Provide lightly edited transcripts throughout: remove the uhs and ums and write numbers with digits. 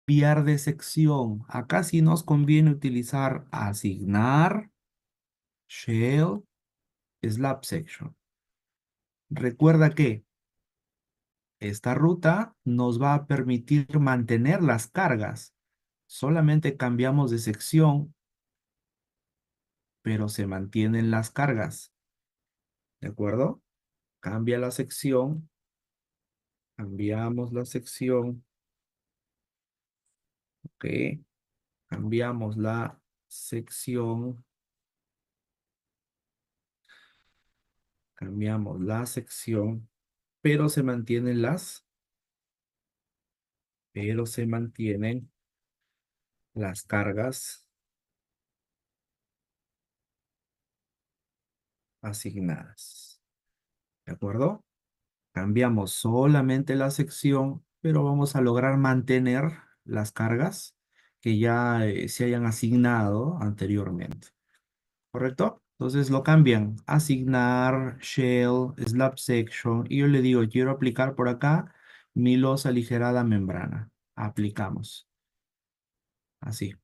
Cambiar de sección. Acá sí nos conviene utilizar asignar, shell, slab section. Recuerda que esta ruta nos va a permitir mantener las cargas. Solamente cambiamos de sección, pero se mantienen las cargas. ¿De acuerdo? Cambia la sección, cambiamos la sección, ok. Cambiamos la sección, cambiamos la sección, pero se mantienen pero se mantienen las cargas asignadas. ¿De acuerdo? Cambiamos solamente la sección, pero vamos a lograr mantener las cargas que ya se hayan asignado anteriormente. ¿Correcto? Entonces lo cambian. Asignar, shell, slab section. Y yo le digo, quiero aplicar por acá mi losa aligerada membrana. Aplicamos. Así.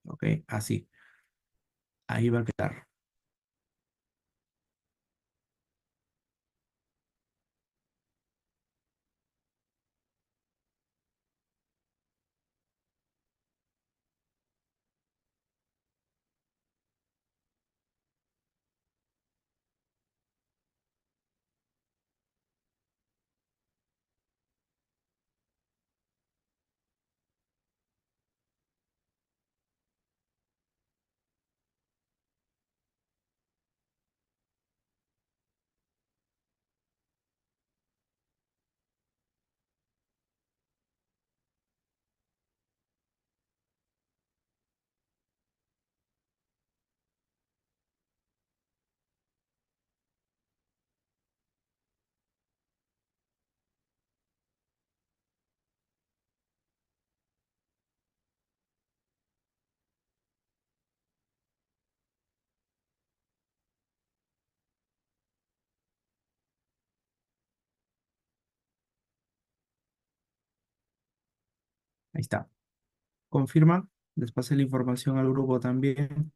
¿Ok? Así. Ahí va a quedar. Ahí está. Confirma. Les pasé la información al grupo también.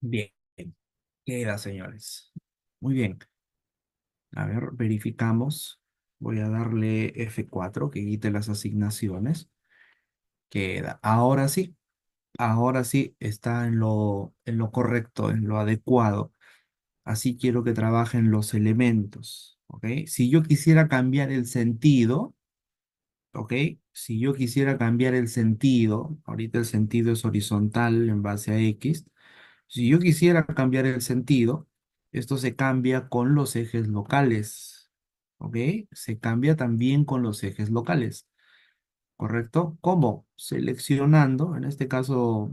Bien. Queda, señores. Muy bien. A ver, verificamos. Voy a darle F4 que quite las asignaciones. Queda. Ahora sí está en lo correcto, en lo adecuado. Así quiero que trabajen los elementos. ¿Ok? Si yo quisiera cambiar el sentido, ¿ok? Si yo quisiera cambiar el sentido, ahorita el sentido es horizontal en base a X. Si yo quisiera cambiar el sentido, esto se cambia con los ejes locales, ¿ok? Se cambia también con los ejes locales, ¿correcto? ¿Cómo? Seleccionando, en este caso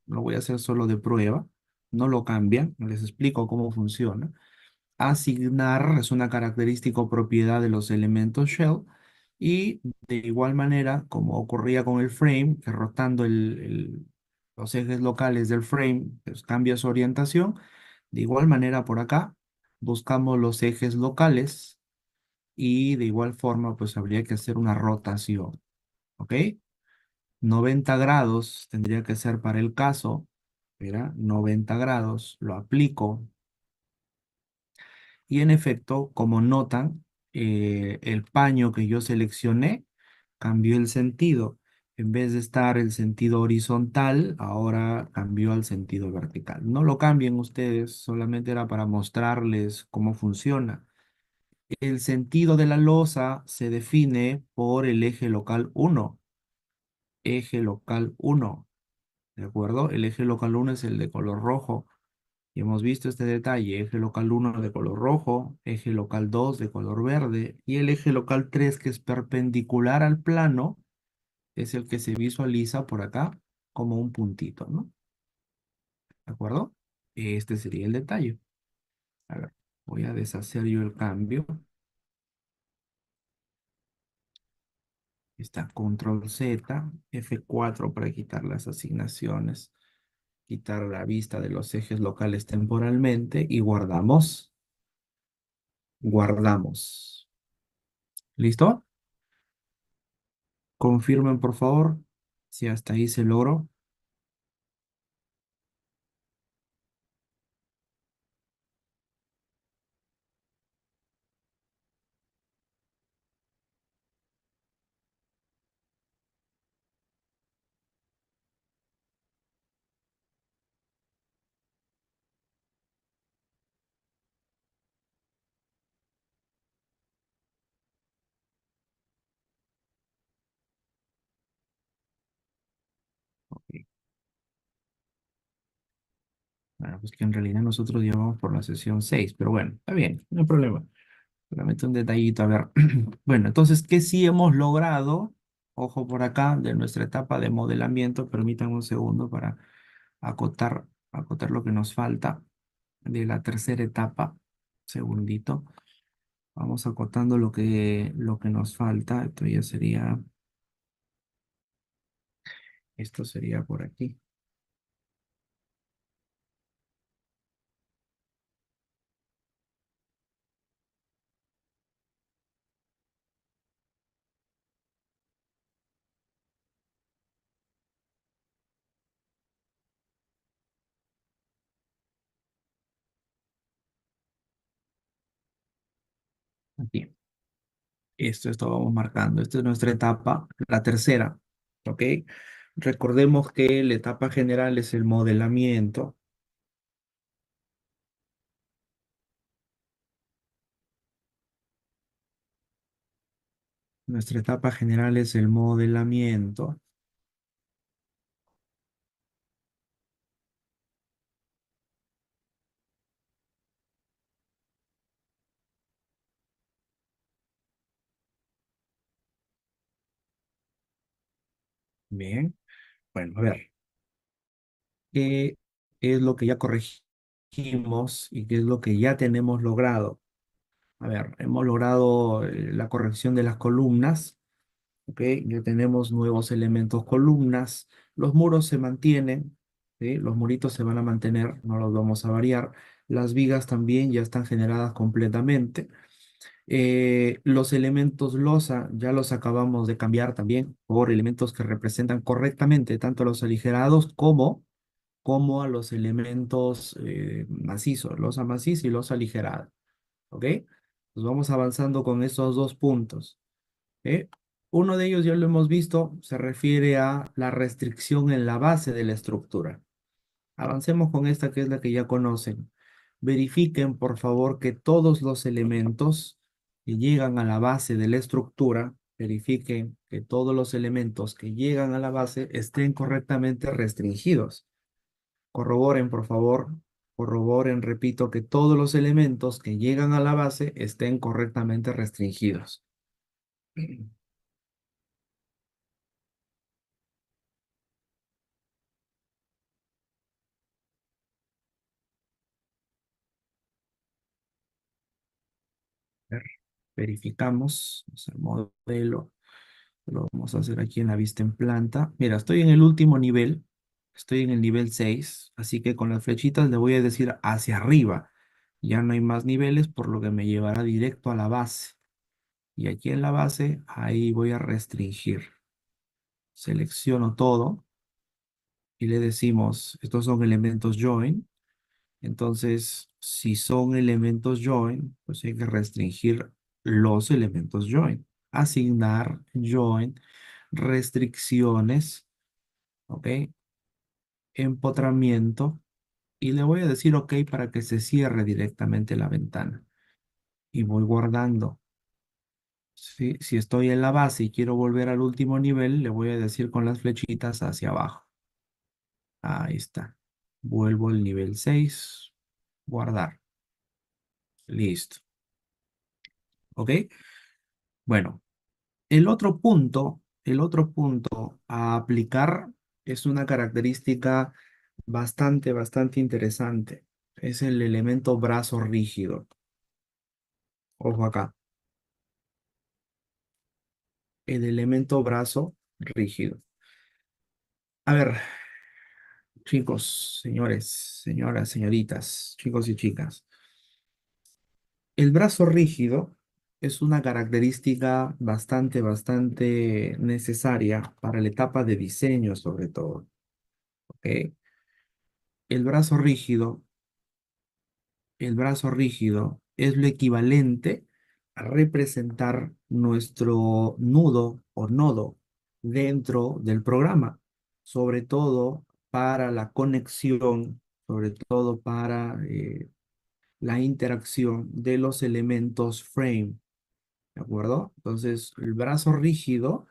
lo voy a hacer solo de prueba, no lo cambian, les explico cómo funciona. Asignar es una característica o propiedad de los elementos shell y de igual manera, como ocurría con el frame, que rotando los ejes locales del frame pues, cambia su orientación, de igual manera por acá buscamos los ejes locales y de igual forma pues habría que hacer una rotación, ¿ok? 90 grados tendría que ser para el caso, mira, 90 grados, lo aplico. Y en efecto, como notan, el paño que yo seleccioné cambió el sentido. En vez de estar el sentido horizontal, ahora cambió al sentido vertical. No lo cambien ustedes, solamente era para mostrarles cómo funciona. El sentido de la losa se define por el eje local uno. Eje local uno, ¿de acuerdo? El eje local uno es el de color rojo. Y hemos visto este detalle, eje local uno de color rojo, eje local 2 de color verde y el eje local 3 que es perpendicular al plano es el que se visualiza por acá como un puntito, ¿no? ¿De acuerdo? Este sería el detalle. A ver, voy a deshacer yo el cambio. Está control Z, F4 para quitar las asignaciones, quitar la vista de los ejes locales temporalmente y guardamos. Guardamos. ¿Listo? Confirmen, por favor, si hasta ahí se logró. Ok. Bueno, pues que en realidad nosotros llevamos por la sesión 6, pero bueno, está bien, no hay problema. Solamente un detallito, a ver. Bueno, entonces, ¿qué sí hemos logrado? Ojo por acá, de nuestra etapa de modelamiento, permítanme un segundo para acotar lo que nos falta de la tercera etapa. Segundito. Vamos acotando lo que nos falta. Esto sería por aquí. Aquí. Esto vamos marcando. Esta es nuestra etapa, la tercera. ¿Ok? Recordemos que la etapa general es el modelamiento. Nuestra etapa general es el modelamiento. Bien. Bueno, a ver. ¿Qué es lo que ya corregimos y qué es lo que ya tenemos logrado? A ver, hemos logrado la corrección de las columnas. ¿Ok? Ya tenemos nuevos elementos columnas. Los muros se mantienen. ¿Sí? Los muritos se van a mantener, no los vamos a variar. Las vigas también ya están generadas completamente. Los elementos losa ya los acabamos de cambiar también por elementos que representan correctamente tanto los aligerados como a los elementos macizos, losa maciza y losa aligerada. ¿Ok? Pues vamos avanzando con estos dos puntos. ¿Eh? Uno de ellos ya lo hemos visto, se refiere a la restricción en la base de la estructura. Avancemos con esta que es la que ya conocen. Verifiquen, por favor, que todos los elementos que llegan a la base de la estructura, verifiquen que todos los elementos que llegan a la base estén correctamente restringidos. Corroboren, por favor, corroboren, repito, que todos los elementos que llegan a la base estén correctamente restringidos. Ver, verificamos, vamos al modelo, lo vamos a hacer aquí en la vista en planta. Mira, estoy en el último nivel, estoy en el nivel 6, así que con las flechitas le voy a decir hacia arriba. Ya no hay más niveles, por lo que me llevará directo a la base. Y aquí en la base, ahí voy a restringir. Selecciono todo y le decimos, estos son elementos join. Entonces, si son elementos join, pues hay que restringir los elementos join. Asignar join, restricciones, ¿ok? Empotramiento. Y le voy a decir OK para que se cierre directamente la ventana. Y voy guardando. Si estoy en la base y quiero volver al último nivel, le voy a decir con las flechitas hacia abajo. Ahí está. Vuelvo al nivel 6. Guardar. Listo. ¿Ok? Bueno, el otro punto a aplicar es una característica bastante interesante. Es el elemento brazo rígido. Ojo acá. El elemento brazo rígido. A ver, chicos, señores, señoras, señoritas, chicos y chicas. El brazo rígido es una característica bastante necesaria para la etapa de diseño, sobre todo. ¿Ok? El brazo rígido, el brazo rígido es lo equivalente a representar nuestro nudo o nodo dentro del programa, sobre todo para la conexión, sobre todo para la interacción de los elementos frame. ¿De acuerdo? Entonces, el brazo rígido,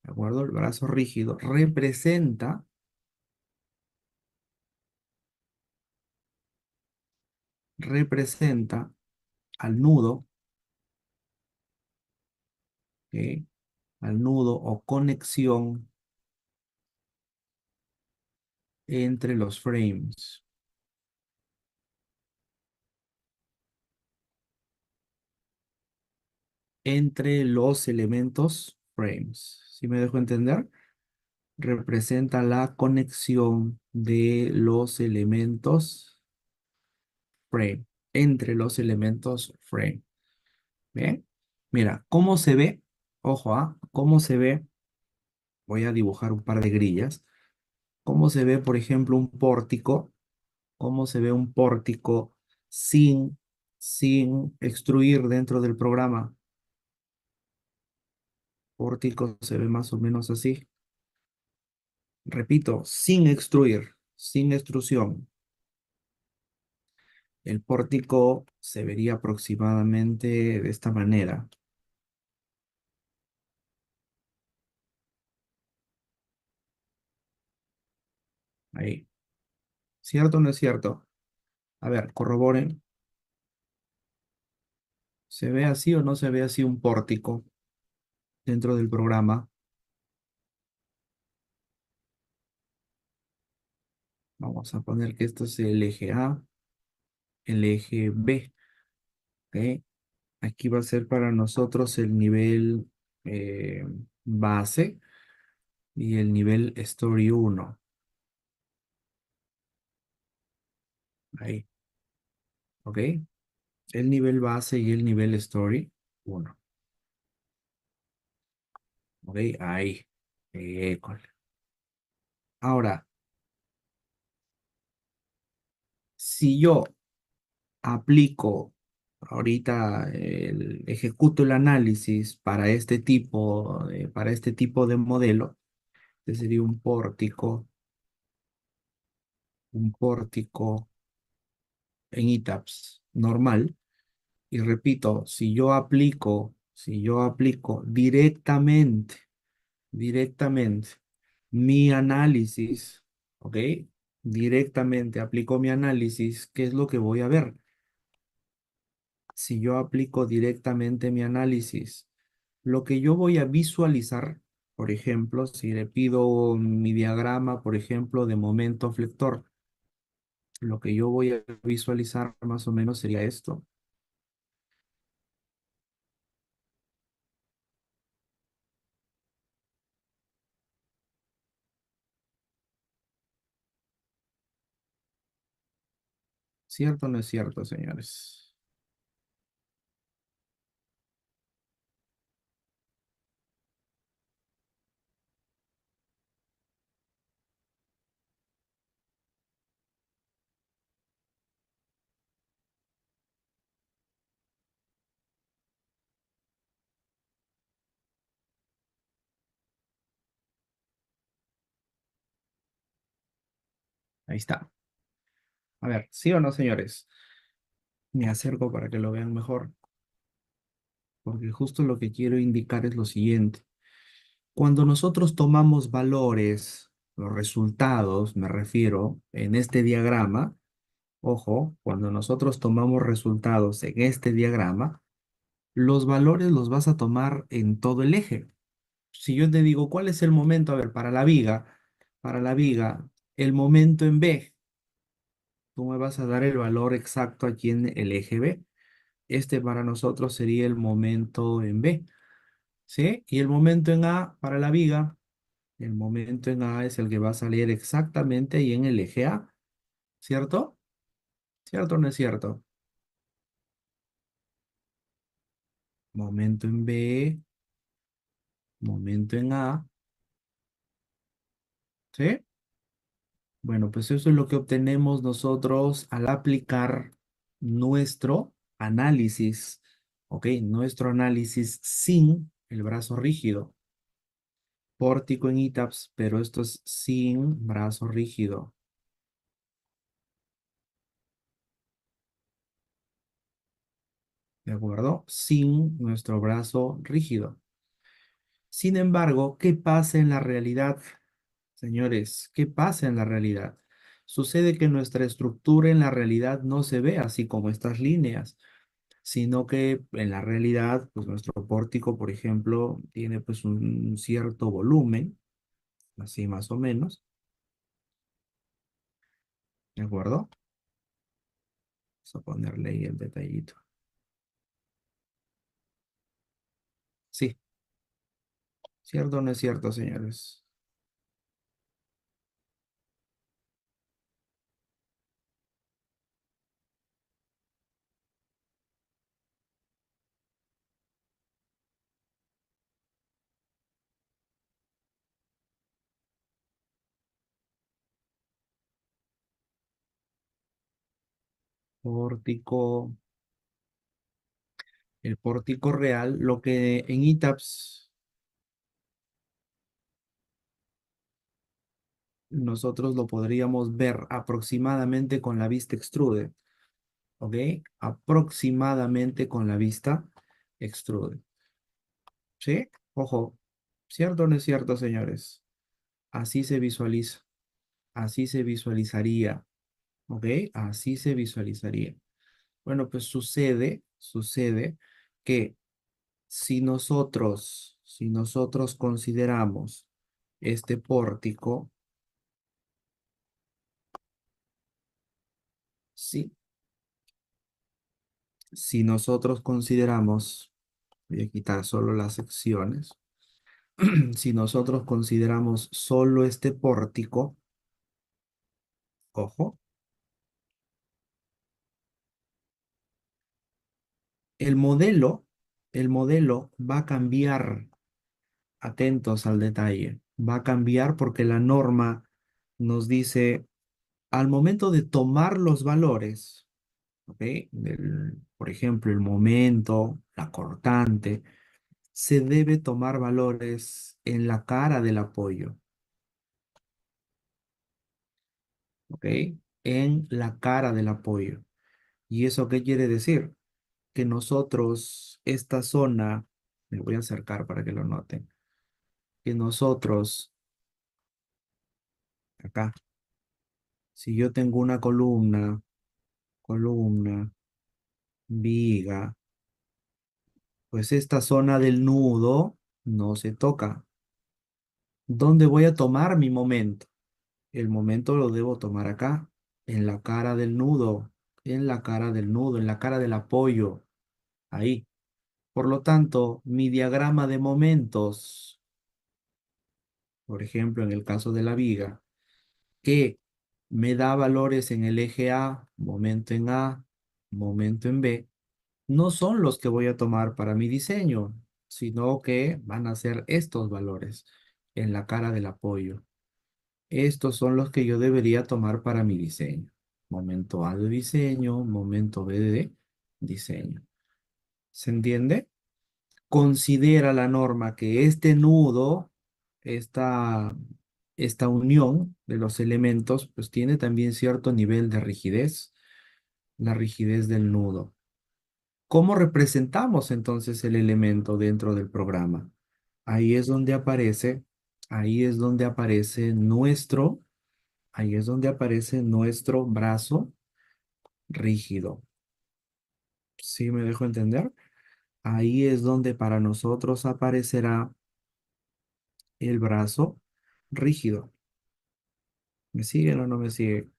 ¿de acuerdo? El brazo rígido representa al nudo, ¿ok? Al nudo o conexión entre los frames, entre los elementos frames. ¿Sí me dejo entender? Representa la conexión de los elementos frame, entre los elementos frame. ¿Bien? Mira, ¿cómo se ve? Ojo, ¿ah? ¿Cómo se ve? Voy a dibujar un par de grillas. ¿Cómo se ve, por ejemplo, un pórtico? ¿Cómo se ve un pórtico sin extruir dentro del programa? Pórtico se ve más o menos así. Repito, sin extruir, sin extrusión. El pórtico se vería aproximadamente de esta manera. Ahí. ¿Cierto o no es cierto? A ver, corroboren. ¿Se ve así o no se ve así un pórtico dentro del programa? Vamos a poner que esto es el eje A, el eje B. ¿Ok? Aquí va a ser para nosotros el nivel base y el nivel Story uno. Ahí, ¿ok? El nivel base y el nivel Story uno. ¿Ok? Ahí. École. Ahora, si yo aplico ahorita ejecuto el análisis para este tipo de modelo, que sería un pórtico en ETABS normal. Y repito, si yo aplico directamente mi análisis, ¿ok? Directamente aplico mi análisis, ¿qué es lo que voy a ver? Si yo aplico directamente mi análisis, lo que yo voy a visualizar, por ejemplo, si le pido mi diagrama, por ejemplo, de momento flector, lo que yo voy a visualizar más o menos sería esto. ¿Cierto o no es cierto, señores? Ahí está. A ver, ¿sí o no, señores? Me acerco para que lo vean mejor, porque justo lo que quiero indicar es lo siguiente. Cuando nosotros tomamos valores, los resultados, me refiero, en este diagrama, Ojo, cuando nosotros tomamos resultados en este diagrama, los valores los vas a tomar en todo el eje. Si yo te digo, ¿cuál es el momento? A ver, para la viga, el momento en B, tú me vas a dar el valor exacto aquí en el eje B. Este para nosotros sería el momento en B, ¿sí? Y el momento en A para la viga, el momento en A es el que va a salir exactamente ahí en el eje A, ¿cierto? ¿Cierto o no es cierto? Momento en B, momento en A, ¿sí? Bueno, pues eso es lo que obtenemos nosotros al aplicar nuestro análisis, ¿ok? Nuestro análisis sin el brazo rígido. Pórtico en ITAPS, pero esto es sin brazo rígido, ¿de acuerdo? Sin nuestro brazo rígido. Sin embargo, ¿qué pasa en la realidad, señores? ¿Qué pasa en la realidad? Sucede que nuestra estructura en la realidad no se ve así como estas líneas, sino que en la realidad, pues nuestro pórtico, por ejemplo, tiene pues un cierto volumen, así más o menos, ¿de acuerdo? Vamos a ponerle ahí el detallito. Sí, ¿cierto o no es cierto, señores? Pórtico, el pórtico real, lo que en ITAPS nosotros lo podríamos ver aproximadamente con la vista extrude, ¿ok? Aproximadamente con la vista extrude, ¿sí? Ojo, ¿cierto o no es cierto, señores? Así se visualiza, así se visualizaría, ¿ok? Así se visualizaría. Bueno, pues sucede que si nosotros consideramos este pórtico, sí, si nosotros consideramos, voy a quitar solo las secciones, si nosotros consideramos solo este pórtico, ojo, el modelo, el modelo va a cambiar, atentos al detalle, va a cambiar porque la norma nos dice, al momento de tomar los valores, ¿ok? Por ejemplo, el momento, la cortante, se debe tomar valores en la cara del apoyo, ¿ok? En la cara del apoyo. ¿Y eso qué quiere decir? Que nosotros, esta zona, me voy a acercar para que lo noten, que nosotros, acá, si yo tengo una columna, viga, pues esta zona del nudo no se toca. ¿Dónde voy a tomar mi momento? El momento lo debo tomar acá, en la cara del nudo, en la cara del nudo, en la cara del apoyo, ahí. Por lo tanto, mi diagrama de momentos, por ejemplo, en el caso de la viga, que me da valores en el eje A, momento en B, no son los que voy a tomar para mi diseño, sino que van a ser estos valores en la cara del apoyo. Estos son los que yo debería tomar para mi diseño. Momento A de diseño, momento B de diseño. ¿Se entiende? Considera la norma que este nudo, esta, esta unión de los elementos, pues tiene también cierto nivel de rigidez, la rigidez del nudo. ¿Cómo representamos entonces el elemento dentro del programa? Ahí es donde aparece, ahí es donde aparece nuestro, ahí es donde aparece nuestro brazo, rígido. ¿Sí me dejo entender? Ahí es donde para nosotros aparecerá el brazo rígido. ¿Me siguen o no me siguen?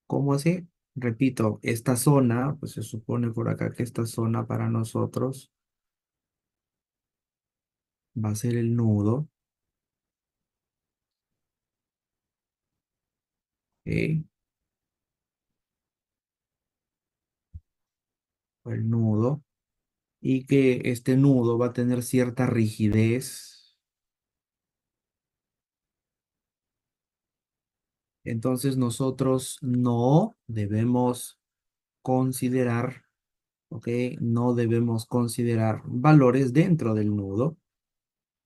¿Cómo así? Repito, esta zona, pues se supone por acá que esta zona para nosotros va a ser el nudo, ¿ok? O el nudo, y que este nudo va a tener cierta rigidez. Entonces nosotros no debemos considerar, ¿ok? No debemos considerar valores dentro del nudo,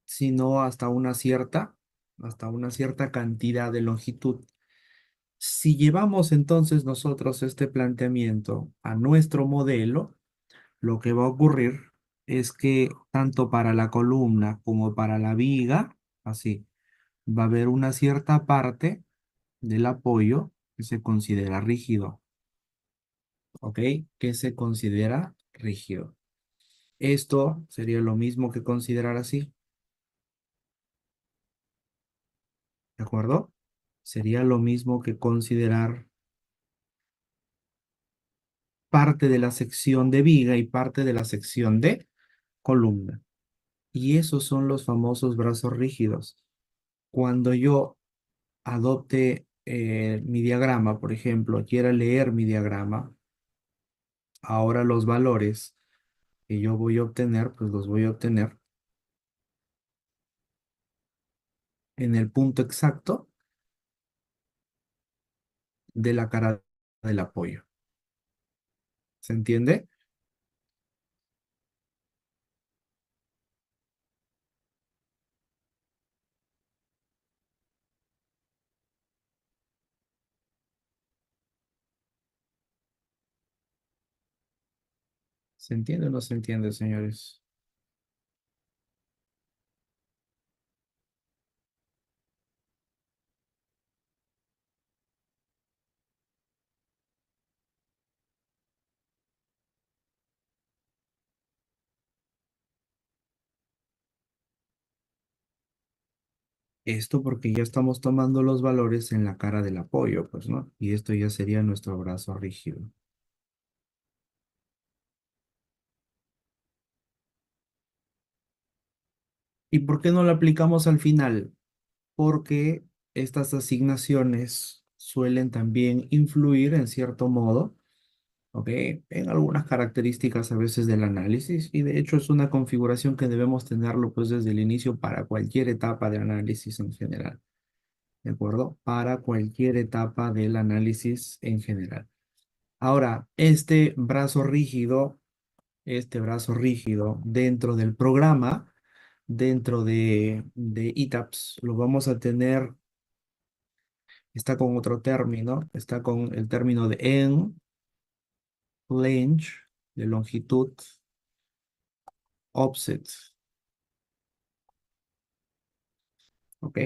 sino hasta una cierta cantidad de longitud. Si llevamos entonces nosotros este planteamiento a nuestro modelo, lo que va a ocurrir es que tanto para la columna como para la viga, así, va a haber una cierta parte del apoyo que se considera rígido, ¿ok? Que se considera rígido. Esto sería lo mismo que considerar así, ¿de acuerdo? Sería lo mismo que considerar parte de la sección de viga y parte de la sección de columna. Y esos son los famosos brazos rígidos. Cuando yo adopte mi diagrama, por ejemplo, quiera leer mi diagrama, ahora los valores que yo voy a obtener, pues los voy a obtener en el punto exacto de la cara del apoyo. ¿Se entiende? ¿Se entiende o no se entiende, señores? Esto porque ya estamos tomando los valores en la cara del apoyo, pues, ¿no? Y esto ya sería nuestro brazo rígido. ¿Y por qué no lo aplicamos al final? Porque estas asignaciones suelen también influir en cierto modo, ¿ok? En algunas características a veces del análisis y de hecho es una configuración que debemos tenerlo pues desde el inicio para cualquier etapa de análisis en general, ¿de acuerdo? Para cualquier etapa del análisis en general. Ahora, este brazo rígido dentro del programa, dentro de ETABS, lo vamos a tener. Está con otro término, está con el término de en, range, de longitud, offset, ¿ok?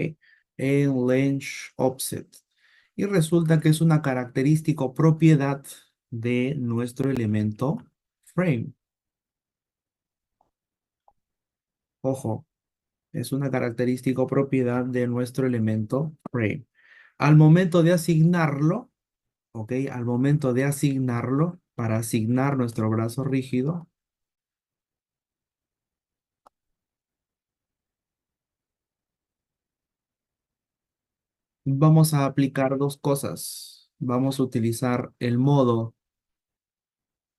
En, range, offset. Y resulta que es una característica o propiedad de nuestro elemento frame. Ojo, es una característica o propiedad de nuestro elemento frame. Al momento de asignarlo, ¿ok? Al momento de asignarlo, para asignar nuestro brazo rígido, vamos a aplicar dos cosas. Vamos a utilizar el modo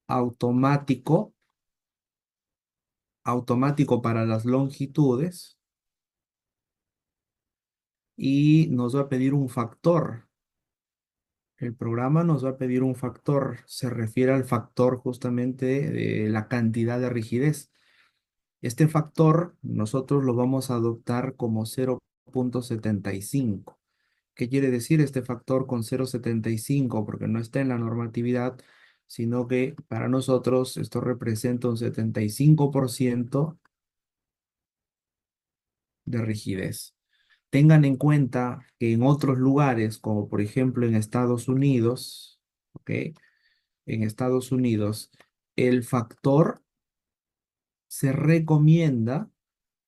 automático, automático para las longitudes y nos va a pedir un factor. El programa nos va a pedir un factor. Se refiere al factor justamente de la cantidad de rigidez. Este factor nosotros lo vamos a adoptar como 0,75. ¿Qué quiere decir este factor con 0,75? Porque no está en la normatividad, sino que para nosotros esto representa un 75% de rigidez. Tengan en cuenta que en otros lugares, como por ejemplo en Estados Unidos, ¿ok? En Estados Unidos, el factor se recomienda,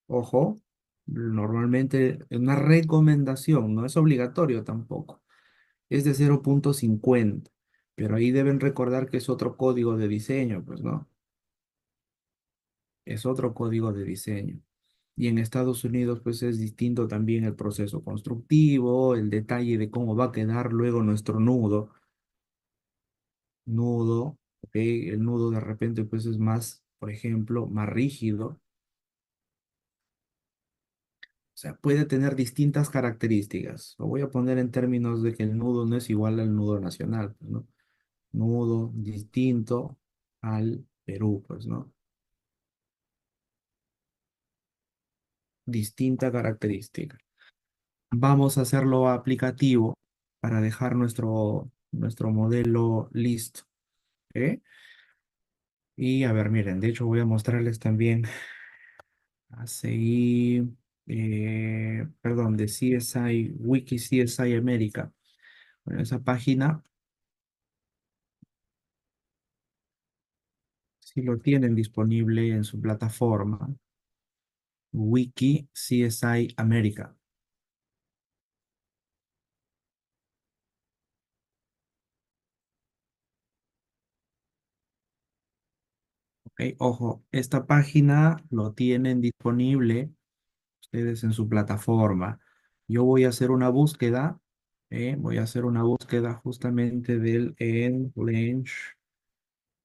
ojo, normalmente una recomendación, no es obligatorio tampoco, es de 0,50, pero ahí deben recordar que es otro código de diseño, pues no, es otro código de diseño. Y en Estados Unidos, pues es distinto también el proceso constructivo, el detalle de cómo va a quedar luego nuestro nudo, ¿ok? El nudo de repente, pues es más, por ejemplo, más rígido. O sea, puede tener distintas características. Lo voy a poner en términos de que el nudo no es igual al nudo nacional, pues, ¿no? Nudo distinto al Perú, pues, ¿no? Distinta característica. Vamos a hacerlo aplicativo para dejar nuestro modelo listo, ¿eh? Y a ver, miren, de hecho voy a mostrarles también a seguir, perdón, de CSI, Wiki CSI América. Bueno, esa página, si lo tienen disponible en su plataforma, Wiki CSI América. ¿Ok? Ojo, esta página lo tienen disponible ustedes en su plataforma. Yo voy a hacer una búsqueda, voy a hacer una búsqueda justamente del end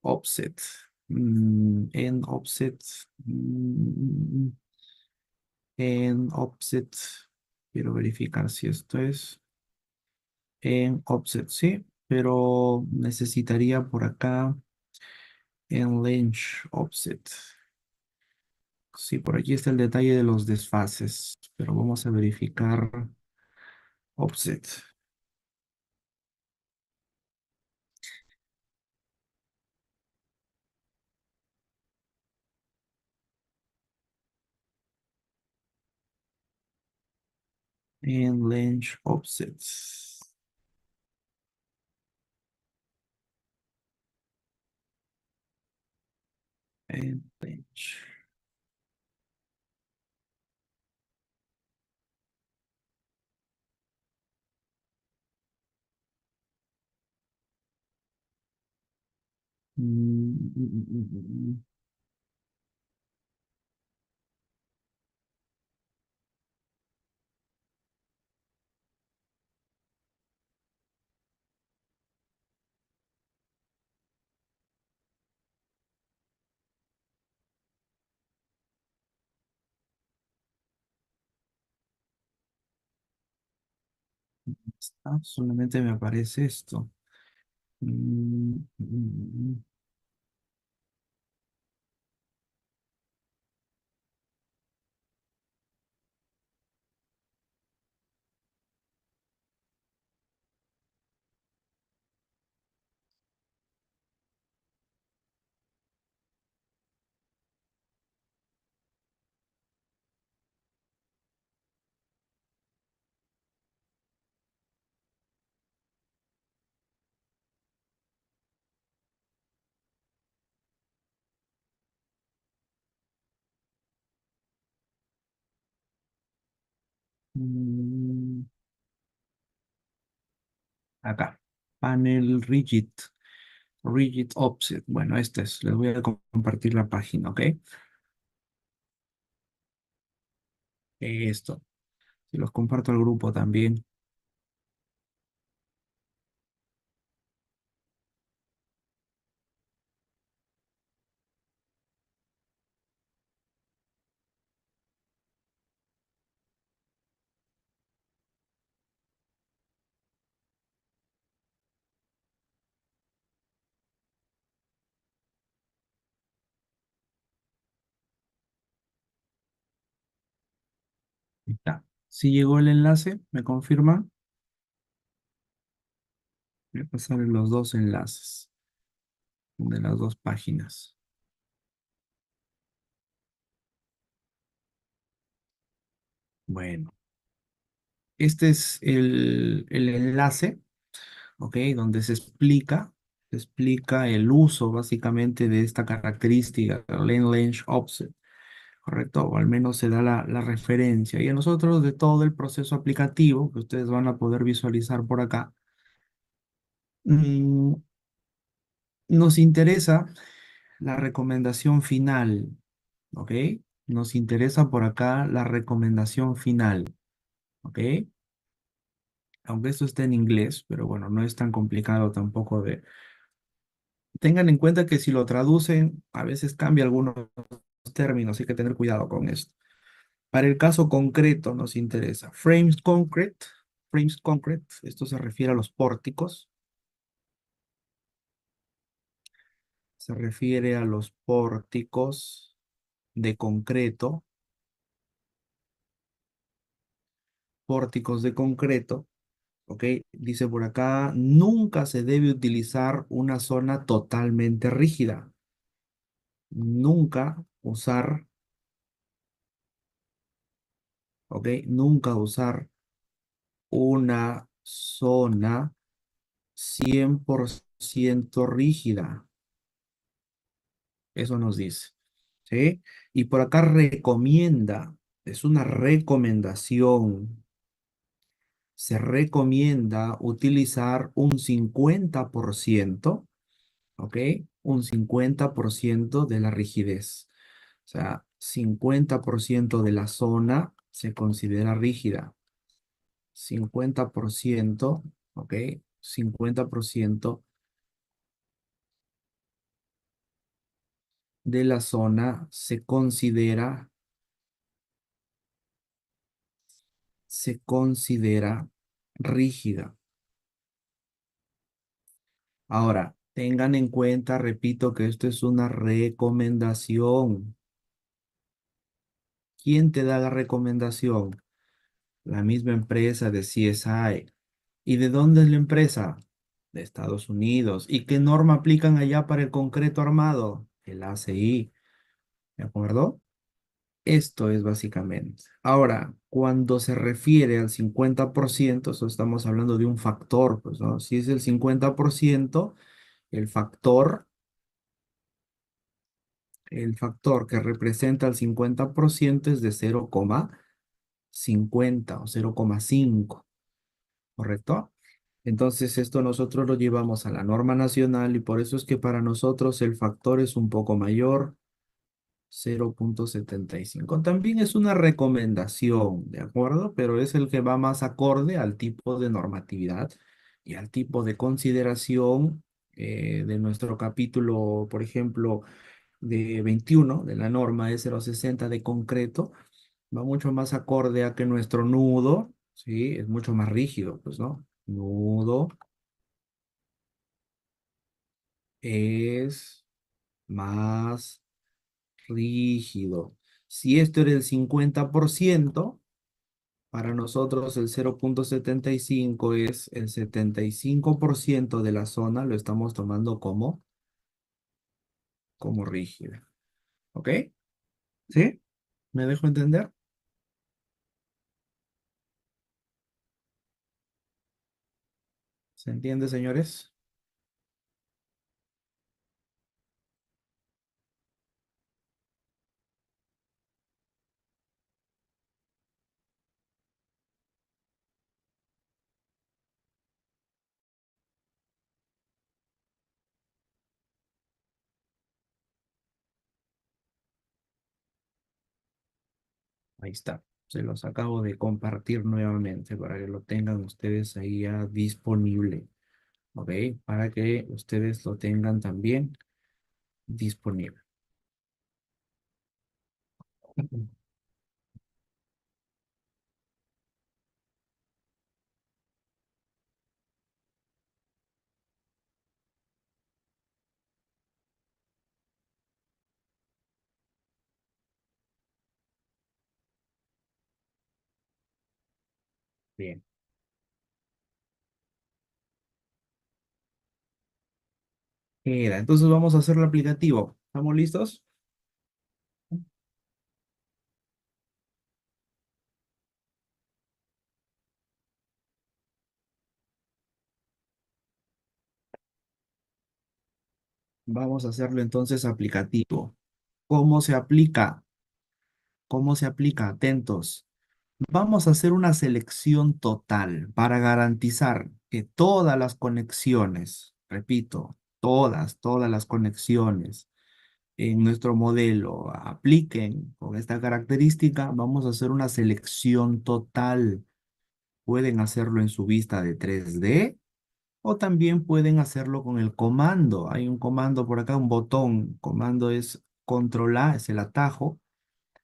offset. End offset. En offset. Quiero verificar si esto es en offset, sí, pero necesitaría por acá en range offset. Sí, por aquí está el detalle de los desfases, pero vamos a verificar offset. En range offset. En range. Mm. Solamente me aparece esto. Mm. Mm. Acá. Panel rigid. Rigid offset. Bueno, este es. Les voy a compartir la página, ¿ok? Esto. Si los comparto al grupo también. Ahí está. Si llegó el enlace, ¿me confirma? Voy a pasar los dos enlaces de las dos páginas. Bueno. Este es el enlace, ¿ok? Donde se explica el uso básicamente de esta característica, Lane-Range Offset, ¿correcto? O al menos se da la referencia. Y a nosotros de todo el proceso aplicativo que ustedes van a poder visualizar por acá, mm, nos interesa la recomendación final, ¿ok? Nos interesa por acá la recomendación final, ¿ok? Aunque esto esté en inglés, pero bueno, no es tan complicado tampoco de... Tengan en cuenta que si lo traducen, a veces cambia algunos términos, hay que tener cuidado con esto. Para el caso concreto nos interesa frames concrete, esto se refiere a los pórticos, se refiere a los pórticos de concreto, pórticos de concreto, ¿ok? Dice por acá, nunca se debe utilizar una zona totalmente rígida, nunca usar, ¿ok? Nunca usar una zona 100% rígida. Eso nos dice, ¿sí? Y por acá recomienda, es una recomendación, se recomienda utilizar un 50%, ¿ok? Un 50% de la rigidez. O sea, 50% de la zona se considera rígida. 50%, ¿ok? 50% de la zona se considera rígida. Ahora, tengan en cuenta, repito, que esto es una recomendación. ¿Quién te da la recomendación? La misma empresa de CSI. ¿Y de dónde es la empresa? De Estados Unidos. ¿Y qué norma aplican allá para el concreto armado? El ACI. ¿De acuerdo? Esto es básicamente. Ahora, cuando se refiere al 50%, eso estamos hablando de un factor, pues, ¿no? Si es el 50%, el factor, el factor que representa el 50% es de 0,50 o 0,5, ¿correcto? Entonces, esto nosotros lo llevamos a la norma nacional y por eso es que para nosotros el factor es un poco mayor. 0,75. También es una recomendación, ¿de acuerdo? Pero es el que va más acorde al tipo de normatividad y al tipo de consideración de nuestro capítulo, por ejemplo, de 21 de la norma E060 de concreto, va mucho más acorde a que nuestro nudo, ¿sí? Es mucho más rígido, pues, ¿no? Nudo es más rígido. Si esto era el 50%, para nosotros el 0,75 es el 75% de la zona, lo estamos tomando como rígida. ¿Ok? ¿Sí? ¿Me dejo entender? ¿Se entiende, señores? Ahí está. Se los acabo de compartir nuevamente para que lo tengan ustedes ahí ya disponible. ¿Ok? Para que ustedes lo tengan también disponible. Bien. Mira, entonces vamos a hacer el aplicativo. ¿Estamos listos? Vamos a hacerlo entonces aplicativo. ¿Cómo se aplica? ¿Cómo se aplica? Atentos. Vamos a hacer una selección total para garantizar que todas las conexiones, repito, todas las conexiones en nuestro modelo apliquen con esta característica. Vamos a hacer una selección total. Pueden hacerlo en su vista de 3D o también pueden hacerlo con el comando. Hay un comando por acá, un botón. Comando es control A, es el atajo.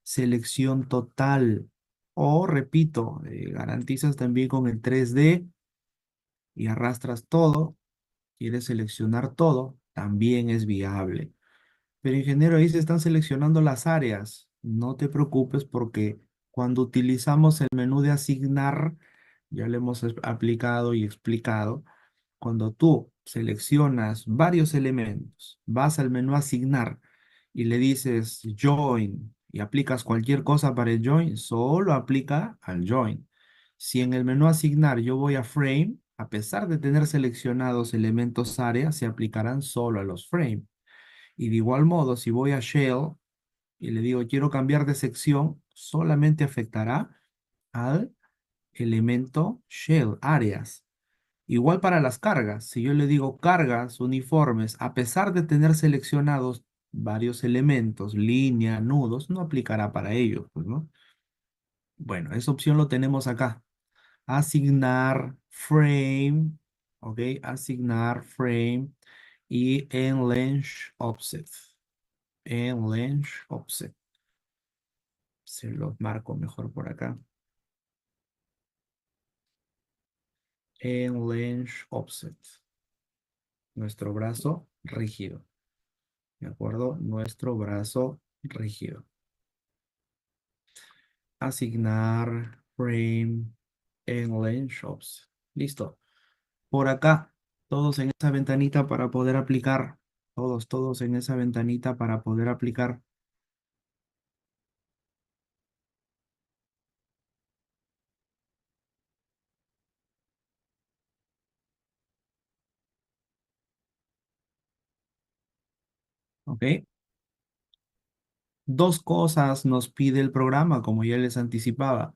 Selección total. O, repito, garantizas también con el 3D y arrastras todo. Quieres seleccionar todo, también es viable. Pero ingeniero, ahí se están seleccionando las áreas. No te preocupes porque cuando utilizamos el menú de asignar, ya lo hemos aplicado y explicado, cuando tú seleccionas varios elementos, vas al menú asignar y le dices join y aplicas cualquier cosa para el join, solo aplica al join. Si en el menú asignar yo voy a frame, a pesar de tener seleccionados elementos área, se aplicarán solo a los frame. Y de igual modo, si voy a shell y le digo quiero cambiar de sección, solamente afectará al elemento shell, áreas. Igual para las cargas, si yo le digo cargas uniformes, a pesar de tener seleccionados varios elementos, línea, nudos, no aplicará para ellos, pues, ¿no? Bueno, esa opción lo tenemos acá. Asignar frame, ¿ok? Asignar frame y en length offset. En length offset. Se los marco mejor por acá. En length offset. Nuestro brazo rígido. ¿De acuerdo? Nuestro brazo rígido. Asignar frame en lane shops. Listo. Por acá, todos en esa ventanita para poder aplicar. Todos en esa ventanita para poder aplicar. ¿Ok? Dos cosas nos pide el programa, como ya les anticipaba.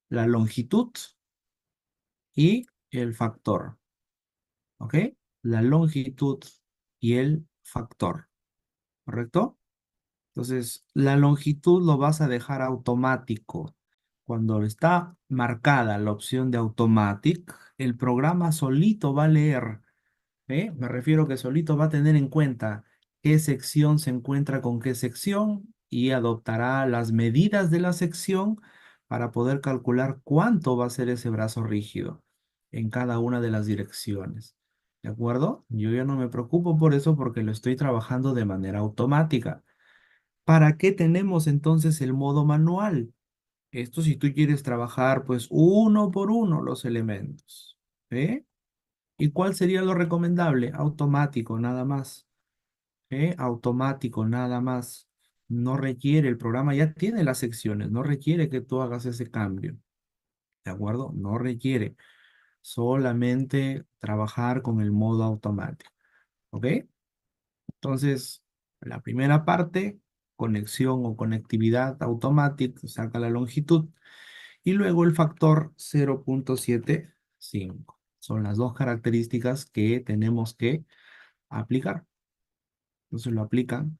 La longitud y el factor. ¿Ok? La longitud y el factor. ¿Correcto? Entonces, la longitud lo vas a dejar automático. Cuando está marcada la opción de automatic, el programa solito va a leer, ¿eh? Me refiero que solito va a tener en cuenta qué sección se encuentra con qué sección y adoptará las medidas de la sección para poder calcular cuánto va a ser ese brazo rígido en cada una de las direcciones. ¿De acuerdo? Yo ya no me preocupo por eso porque lo estoy trabajando de manera automática. ¿Para qué tenemos entonces el modo manual? Esto si tú quieres trabajar pues uno por uno los elementos. ¿Eh? ¿Y cuál sería lo recomendable? Automático, nada más. ¿Eh? Automático, nada más. No requiere, el programa ya tiene las secciones, no requiere que tú hagas ese cambio. ¿De acuerdo? No requiere. Solamente trabajar con el modo automático. ¿Ok? Entonces, la primera parte, conexión o conectividad automática, saca la longitud. Y luego el factor 0.75. Son las dos características que tenemos que aplicar. Entonces lo aplican.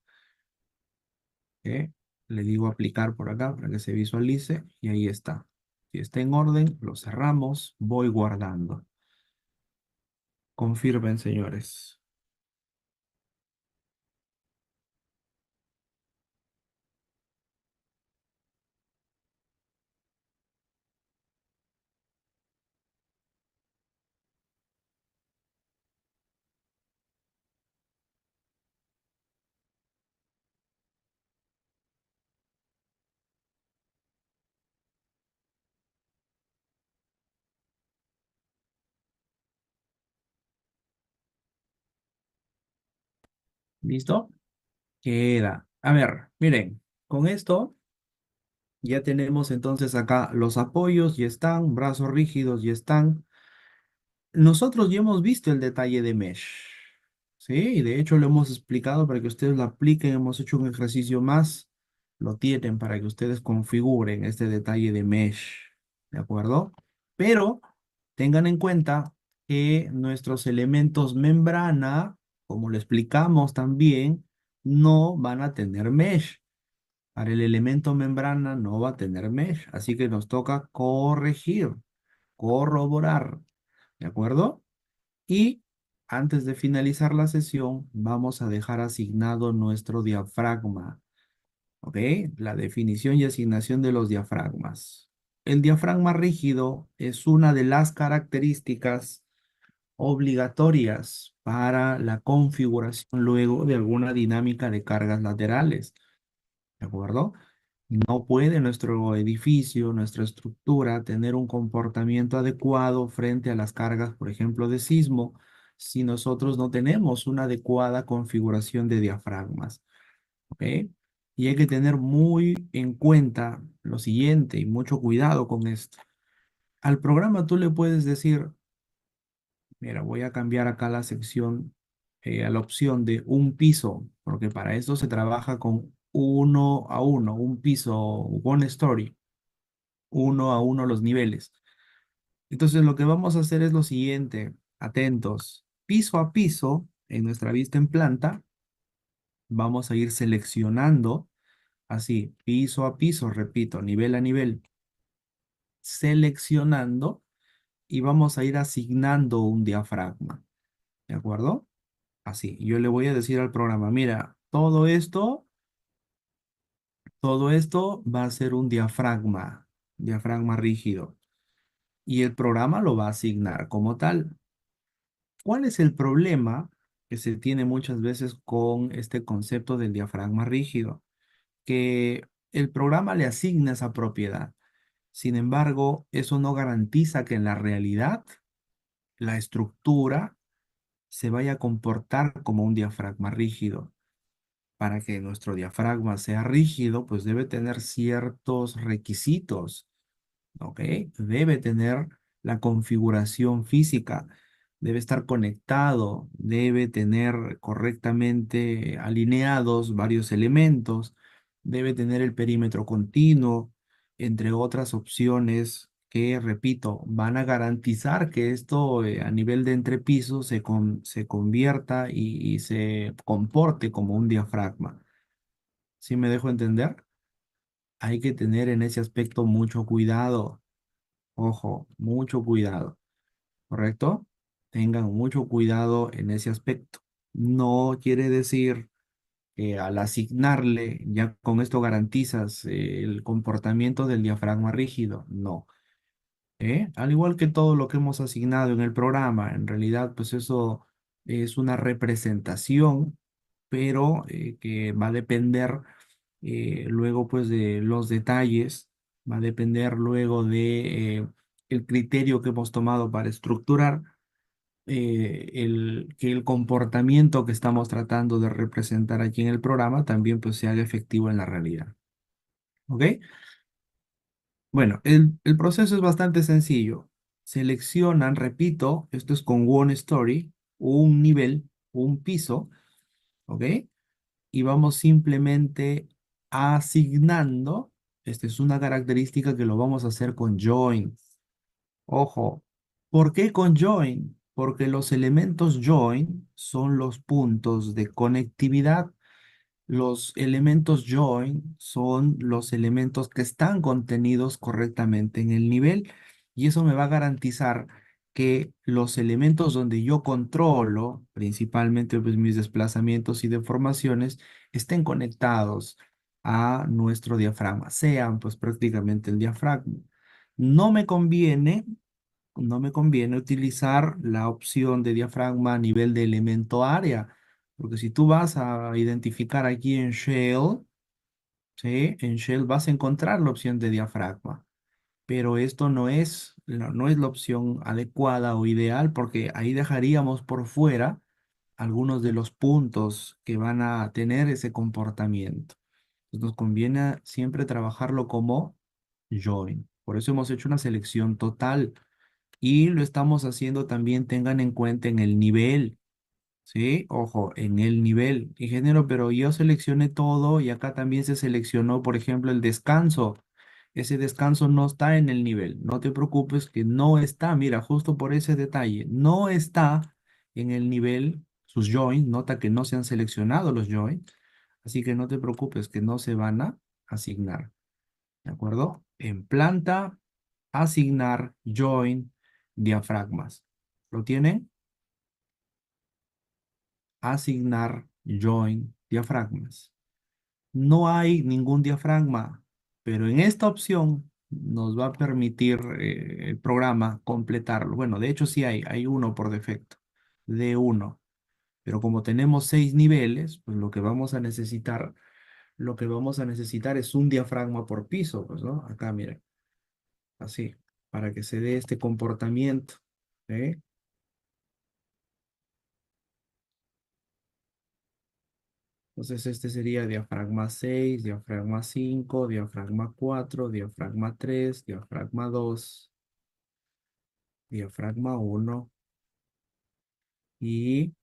¿Eh? Le digo aplicar por acá para que se visualice. Y ahí está. Si está en orden, lo cerramos. Voy guardando. Confirmen, señores. ¿Listo? Queda. A ver, miren, con esto ya tenemos entonces acá los apoyos, y están, brazos rígidos, y están. Nosotros ya hemos visto el detalle de mesh. Sí, y de hecho lo hemos explicado para que ustedes lo apliquen. Hemos hecho un ejercicio más. Lo tienen para que ustedes configuren este detalle de mesh. ¿De acuerdo? Pero tengan en cuenta que nuestros elementos membrana, como lo explicamos también, no van a tener mesh. Para el elemento membrana no va a tener mesh. Así que nos toca corregir, corroborar. ¿De acuerdo? Y antes de finalizar la sesión, vamos a dejar asignado nuestro diafragma, ¿ok? La definición y asignación de los diafragmas. El diafragma rígido es una de las características obligatorias para la configuración luego de alguna dinámica de cargas laterales, ¿de acuerdo? No puede nuestro edificio, nuestra estructura, tener un comportamiento adecuado frente a las cargas, por ejemplo, de sismo, si nosotros no tenemos una adecuada configuración de diafragmas, ¿ok? Y hay que tener muy en cuenta lo siguiente y mucho cuidado con esto. Al programa tú le puedes decir, mira, voy a cambiar acá la sección a la opción de un piso, porque para esto se trabaja con uno a uno, un piso, one story, uno a uno los niveles. Entonces lo que vamos a hacer es lo siguiente, atentos, piso a piso, en nuestra vista en planta, vamos a ir seleccionando, así, piso a piso, repito, nivel a nivel, seleccionando y vamos a ir asignando un diafragma, ¿de acuerdo? Así, yo le voy a decir al programa, mira, todo esto va a ser un diafragma, diafragma rígido, y el programa lo va a asignar como tal. ¿Cuál es el problema que se tiene muchas veces con este concepto del diafragma rígido? Que el programa le asigna esa propiedad. Sin embargo, eso no garantiza que en la realidad la estructura se vaya a comportar como un diafragma rígido. Para que nuestro diafragma sea rígido, pues debe tener ciertos requisitos. ¿Ok? Debe tener la configuración física, debe estar conectado, debe tener correctamente alineados varios elementos, debe tener el perímetro continuo, entre otras opciones que, repito, van a garantizar que esto a nivel de entrepiso se convierta y se comporte como un diafragma. ¿Sí me dejo entender? Hay que tener en ese aspecto mucho cuidado. Ojo, mucho cuidado, ¿correcto? Tengan mucho cuidado en ese aspecto. No quiere decir que al asignarle, ya con esto garantizas el comportamiento del diafragma rígido. No. Al igual que todo lo que hemos asignado en el programa, en realidad, pues eso es una representación, pero que va a depender luego pues de los detalles, va a depender luego de el criterio que hemos tomado para estructurar que el comportamiento que estamos tratando de representar aquí en el programa también pues se haga efectivo en la realidad. ¿Ok? Bueno, el proceso es bastante sencillo. Seleccionan, repito, esto es con One Story, un nivel, un piso, ¿ok? Y vamos simplemente asignando, esta es una característica que lo vamos a hacer con join. Ojo, ¿por qué con join? Porque los elementos join son los puntos de conectividad. Los elementos join son los elementos que están contenidos correctamente en el nivel y eso me va a garantizar que los elementos donde yo controlo, principalmente pues, mis desplazamientos y deformaciones, estén conectados a nuestro diafragma, sean pues prácticamente el diafragma. No me conviene, no me conviene utilizar la opción de diafragma a nivel de elemento área, porque si tú vas a identificar aquí en Shell, ¿sí? En Shell vas a encontrar la opción de diafragma, pero esto no es la opción adecuada o ideal porque ahí dejaríamos por fuera algunos de los puntos que van a tener ese comportamiento. Entonces nos conviene siempre trabajarlo como join. Por eso hemos hecho una selección total y lo estamos haciendo también, tengan en cuenta en el nivel. ¿sí? Ojo, en el nivel, ingeniero, pero yo seleccioné todo y acá también se seleccionó, por ejemplo, el descanso. Ese descanso no está en el nivel. No te preocupes que no está, mira, justo por ese detalle, no está en el nivel sus joints. Nota que no se han seleccionado los joints, así que no te preocupes que no se van a asignar. ¿De acuerdo? En planta, asignar join diafragmas. ¿Lo tienen? Asignar join diafragmas. No hay ningún diafragma, pero en esta opción nos va a permitir el programa completarlo. Bueno, de hecho sí hay uno por defecto, de uno. Pero como tenemos 6 niveles, pues lo que vamos a necesitar es un diafragma por piso, pues, ¿no? Acá, miren, así, para que se dé este comportamiento. ¿Eh? Entonces este sería diafragma 6, diafragma 5, diafragma 4, diafragma 3, diafragma 2, diafragma uno y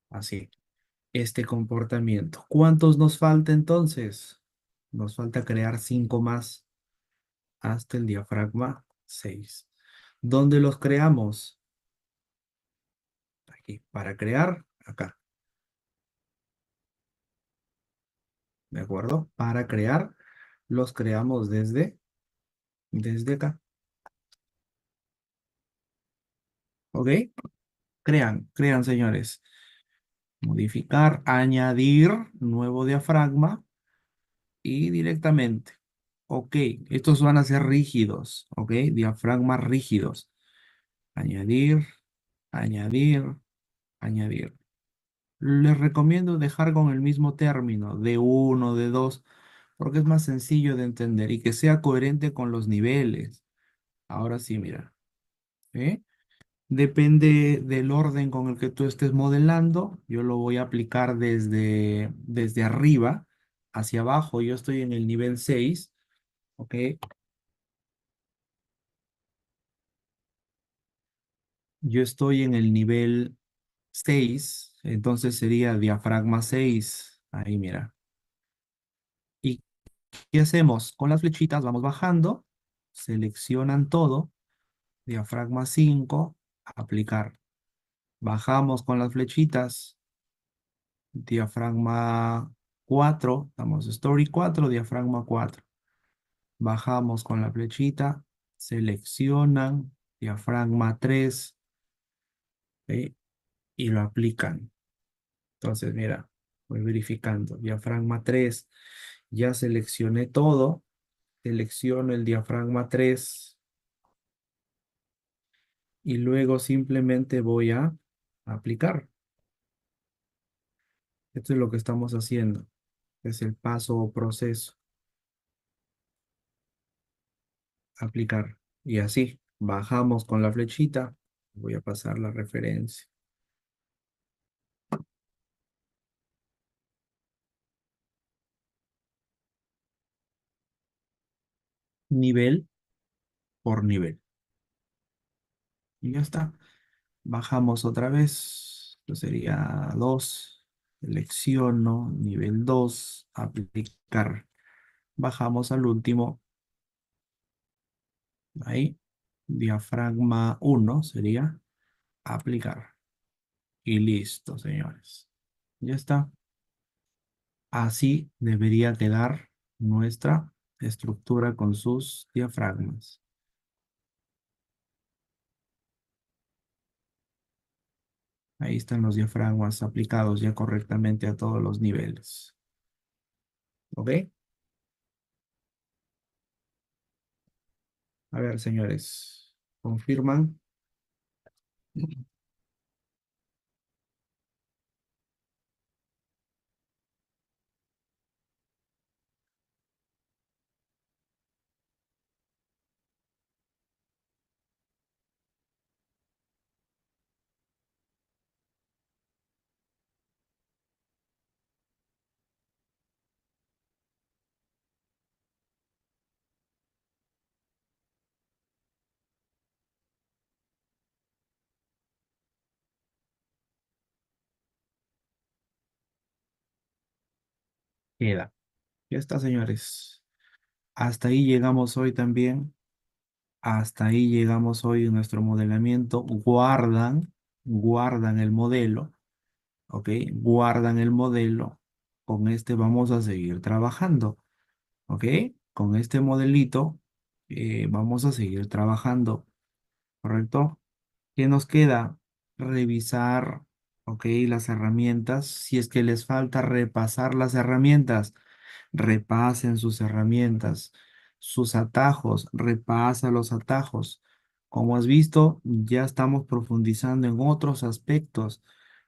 así. Este comportamiento. ¿Cuántos nos falta entonces? Nos falta crear 5 más hasta el diafragma 6. ¿Dónde los creamos? Aquí. Para crear, acá. ¿De acuerdo? Para crear, los creamos desde acá. ¿Ok? Crean, señores. Modificar, añadir nuevo diafragma y directamente. Ok, estos van a ser rígidos, ok, diafragmas rígidos. Añadir, añadir, añadir. Les recomiendo dejar con el mismo término, de uno, de dos, porque es más sencillo de entender y que sea coherente con los niveles. Ahora sí, mira, ¿eh? Depende del orden con el que tú estés modelando. Yo lo voy a aplicar desde arriba hacia abajo. Yo estoy en el nivel 6, ¿ok? Yo estoy en el nivel 6, entonces sería diafragma 6. Ahí, mira. ¿Y qué hacemos? Con las flechitas vamos bajando, seleccionan todo, diafragma 5, aplicar. Bajamos con las flechitas, diafragma 4, damos story 4, diafragma 4. Bajamos con la flechita, seleccionan diafragma 3, ¿sí? Y lo aplican. Entonces, mira, voy verificando. Diafragma 3, ya seleccioné todo. Selecciono el diafragma 3 y luego simplemente voy a aplicar. Esto es lo que estamos haciendo. Es el paso o proceso. Aplicar. Y así, bajamos con la flechita. Voy a pasar la referencia. Nivel por nivel. Y ya está. Bajamos otra vez. Esto sería 2. Selecciono nivel 2. Aplicar. Bajamos al último. Ahí. Diafragma 1 sería aplicar. Y listo, señores. Ya está. Así debería quedar nuestra estructura con sus diafragmas. Ahí están los diafragmas aplicados ya correctamente a todos los niveles. ¿Ok? A ver, señores. ¿Confirman? Queda. Ya está, señores. Hasta ahí llegamos hoy también. Hasta ahí llegamos hoy en nuestro modelamiento. Guardan el modelo, ¿ok? Guardan el modelo. Con este vamos a seguir trabajando, ¿ok? Con este modelito vamos a seguir trabajando, ¿correcto? ¿Qué nos queda? Revisar, ¿ok? Las herramientas. Si es que les falta repasar las herramientas, repasen sus herramientas, sus atajos, repasa los atajos. Como has visto, ya estamos profundizando en otros aspectos.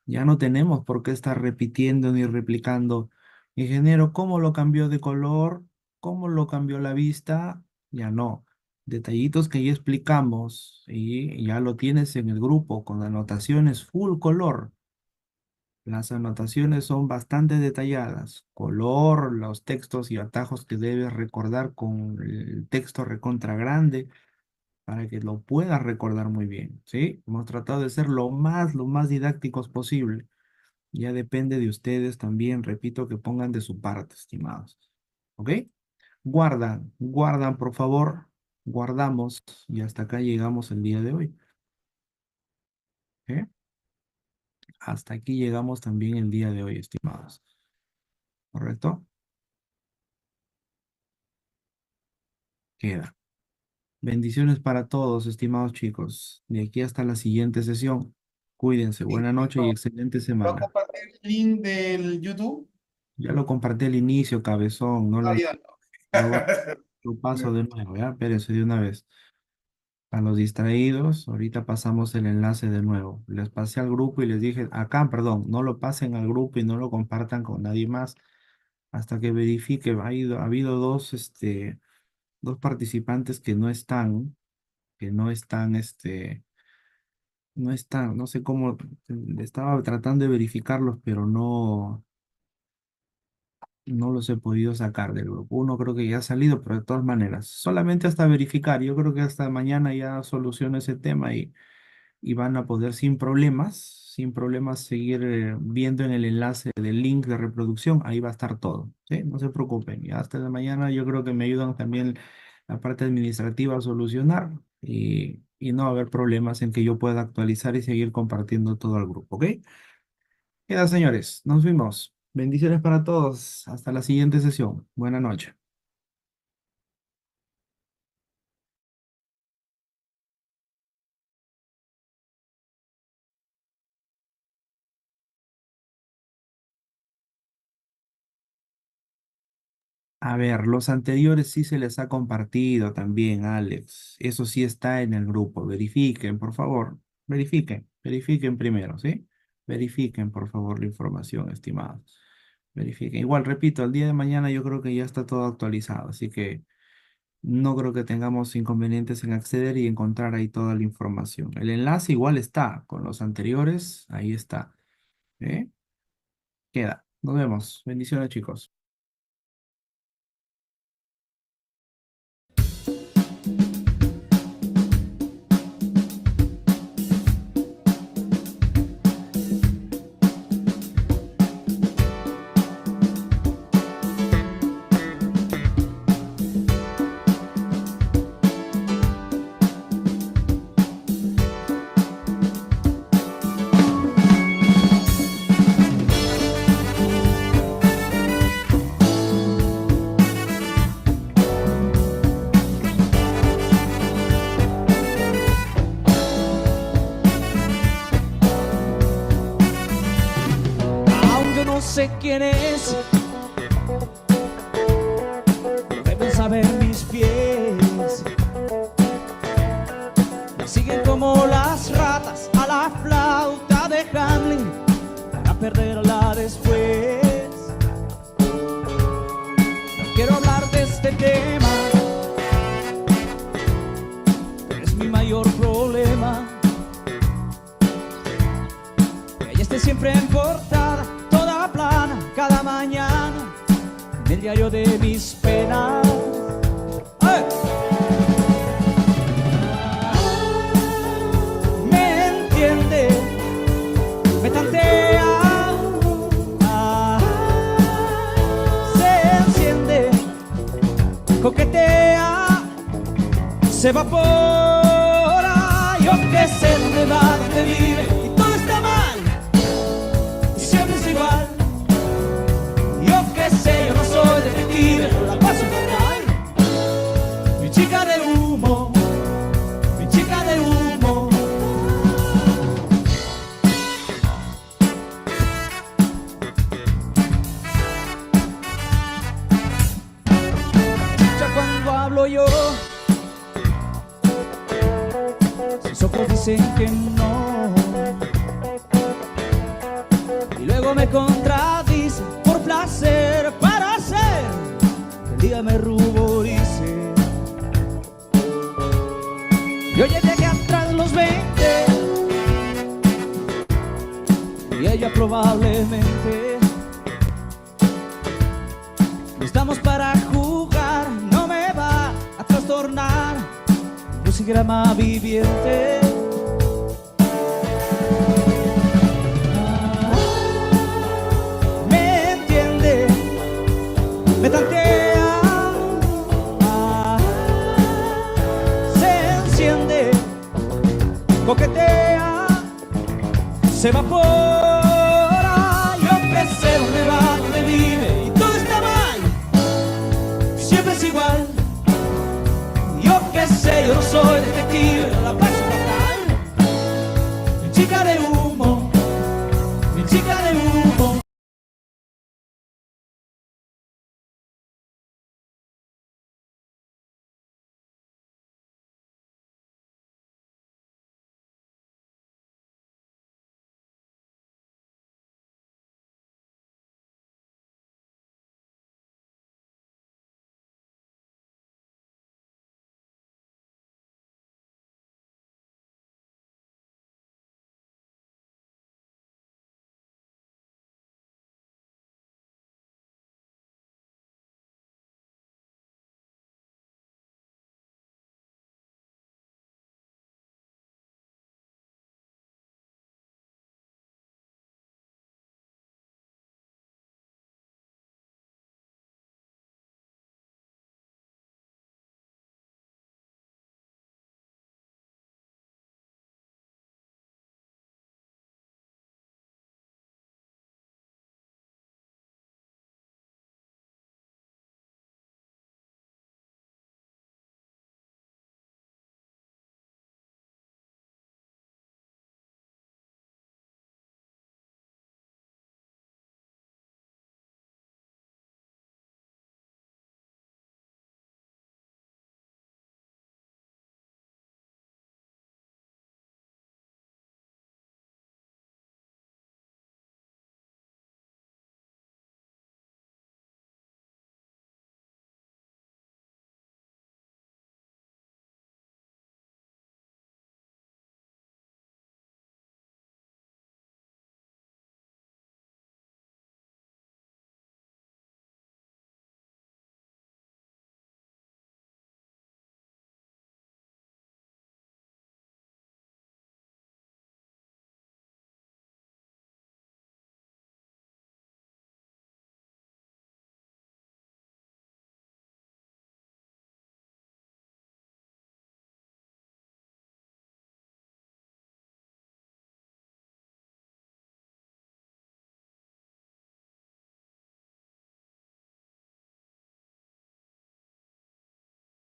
Ya no tenemos por qué estar repitiendo ni replicando. Ingeniero, ¿cómo lo cambió de color? ¿Cómo lo cambió la vista? Ya no. Detallitos que ya explicamos y ya lo tienes en el grupo con anotaciones full color. Las anotaciones son bastante detalladas. Color, los textos y atajos que debes recordar con el texto recontra grande para que lo puedas recordar muy bien, ¿sí? Hemos tratado de ser lo más didácticos posible. Ya depende de ustedes también, repito, que pongan de su parte, estimados. ¿Ok? Guardan, por favor. Guardamos y hasta acá llegamos el día de hoy. ¿Ok? Hasta aquí llegamos también el día de hoy, estimados. ¿Correcto? Queda. Bendiciones para todos, estimados chicos. De aquí hasta la siguiente sesión. Cuídense. Sí, Buena noche y pero excelente ¿va a semana. compartir el link del YouTube? Ya lo compartí al inicio, cabezón. No Ah, lo, ya. lo, lo paso de nuevo, ¿ya? Espérense de una vez. A los distraídos, ahorita pasamos el enlace de nuevo. Les pasé al grupo y les dije, acá, perdón, no lo pasen al grupo y no lo compartan con nadie más hasta que verifique. Ha habido dos participantes que no están, no sé cómo, estaba tratando de verificarlos, pero no los he podido sacar del grupo. Uno creo que ya ha salido, pero de todas maneras, solamente hasta verificar. Yo creo que hasta mañana ya soluciono ese tema y van a poder sin problemas seguir viendo en el enlace del link de reproducción. Ahí va a estar todo, ¿sí? No se preocupen. Ya hasta la mañana yo creo que me ayudan también la parte administrativa a solucionar y no va a haber problemas en que yo pueda actualizar y seguir compartiendo todo el grupo, ¿ok? Queda, señores, nos vemos. Bendiciones para todos. Hasta la siguiente sesión. Buena noche. A ver, los anteriores sí se les ha compartido también, Alex. Eso sí está en el grupo. Verifiquen, por favor. Verifiquen primero, ¿sí? Verifiquen, por favor, la información, estimados. Verifiquen. Igual, repito, el día de mañana yo creo que ya está todo actualizado, así que no creo que tengamos inconvenientes en acceder y encontrar ahí toda la información. El enlace igual está con los anteriores, ahí está. ¿Eh? Queda. Nos vemos. Bendiciones, chicos. Aún yo no sé quién es, deben saber mis pies. Me siguen como las ratas a la flauta de Hamlin para perderla después. No quiero hablar de este tema, es mi mayor problema. Ella esté siempre en portada, toda plana, cada mañana, en el diario de mis penas. ¡Ay! Me entiende, me tantea, se se evapora. Yo que sé dónde va, dónde vive, y todo está mal, y siempre es igual. Yo que sé, yo no soy detective, pero la paso fatal. Mi chica de humo, mi chica de humo. Ya cuando hablo yo, sus ojos dicen que no, y luego me contradicen por placer, para hacer que el día me ruborice. Yo llegué que atrás de los 20 y ella probablemente. No estamos para jugar, no me va a trastornar un crucigrama viviente. Me entiende, me tantea, se enciende, coquetea, se evapora. Yo que sé dónde va, dónde vive, y todo está mal, siempre es igual. Yo que sé, yo no soy detective, la paso fatal. Mi chica de humo, mi chica de humo.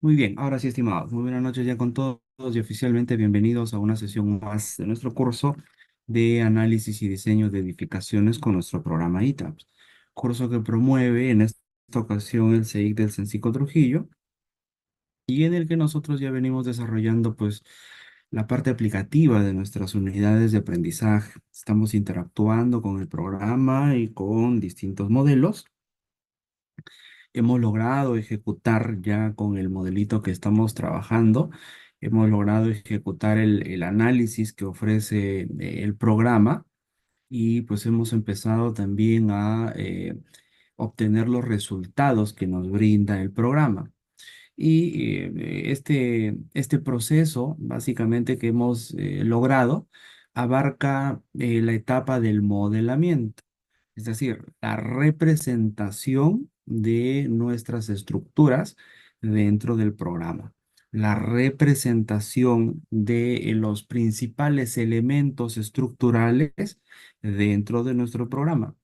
Muy bien, ahora sí, estimados, muy buenas noches ya con todos y oficialmente bienvenidos a una sesión más de nuestro curso de análisis y diseño de edificaciones con nuestro programa ITAPS, curso que promueve en esta ocasión el CEIC del Cencico Trujillo y en el que nosotros ya venimos desarrollando pues la parte aplicativa de nuestras unidades de aprendizaje. Estamos interactuando con el programa y con distintos modelos. Hemos logrado ejecutar ya con el modelito que estamos trabajando, hemos logrado ejecutar el análisis que ofrece el programa y pues hemos empezado también a obtener los resultados que nos brinda el programa. Y este proceso, básicamente que hemos logrado, abarca la etapa del modelamiento, es decir, la representación de nuestras estructuras dentro del programa. la representación de los principales elementos estructurales dentro de nuestro programa.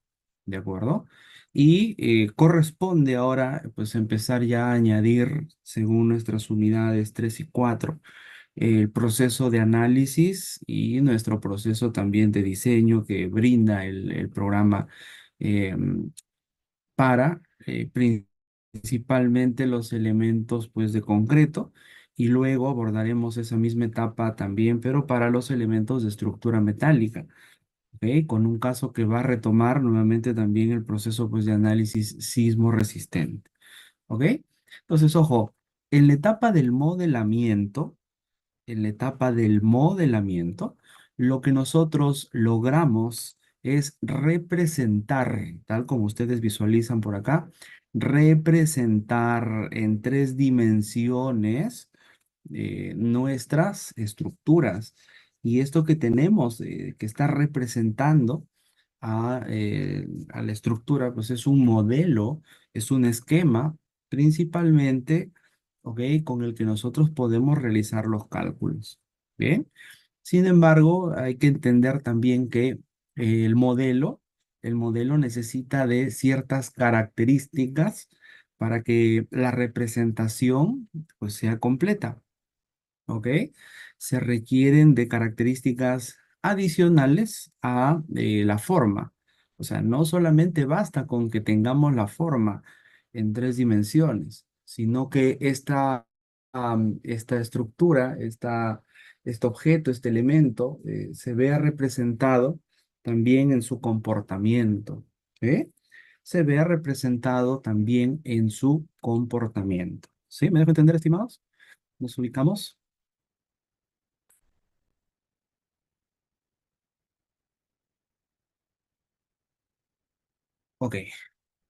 ¿De acuerdo? Y corresponde ahora pues empezar ya a añadir, según nuestras unidades 3 y 4, el proceso de análisis y nuestro proceso también de diseño que brinda el programa para principalmente los elementos pues de concreto, y luego abordaremos esa misma etapa también, pero para los elementos de estructura metálica. ¿Ok? Con un caso que va a retomar nuevamente también el proceso pues de análisis sismo resistente. ¿Ok? Entonces, ojo, en la etapa del modelamiento, en la etapa del modelamiento, lo que nosotros logramos es representar, tal como ustedes visualizan por acá, representar en 3 dimensiones nuestras estructuras. Y esto que tenemos, que está representando a la estructura, pues es un modelo, es un esquema, principalmente, ¿ok? Con el que nosotros podemos realizar los cálculos. Bien. Sin embargo, hay que entender también que el modelo necesita de ciertas características para que la representación pues sea completa. ¿Ok? Se requieren de características adicionales a la forma. O sea, no solamente basta con que tengamos la forma en 3 dimensiones, sino que esta estructura, este objeto, este elemento, se vea representado también en su comportamiento. ¿Eh? Se vea representado también en su comportamiento. ¿Sí? ¿Me dejo entender, estimados? ¿Nos ubicamos? Ok,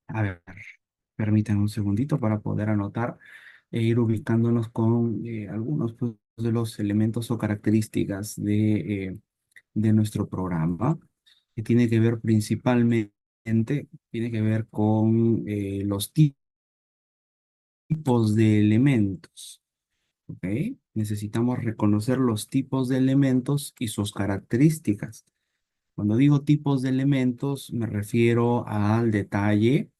a ver, permítanme un segundito para poder anotar e ir ubicándonos con algunos pues, de los elementos o características de nuestro programa, que tiene que ver principalmente, tiene que ver con los tipos de elementos. ¿Ok? Necesitamos reconocer los tipos de elementos y sus características. Cuando digo tipos de elementos, me refiero al detalle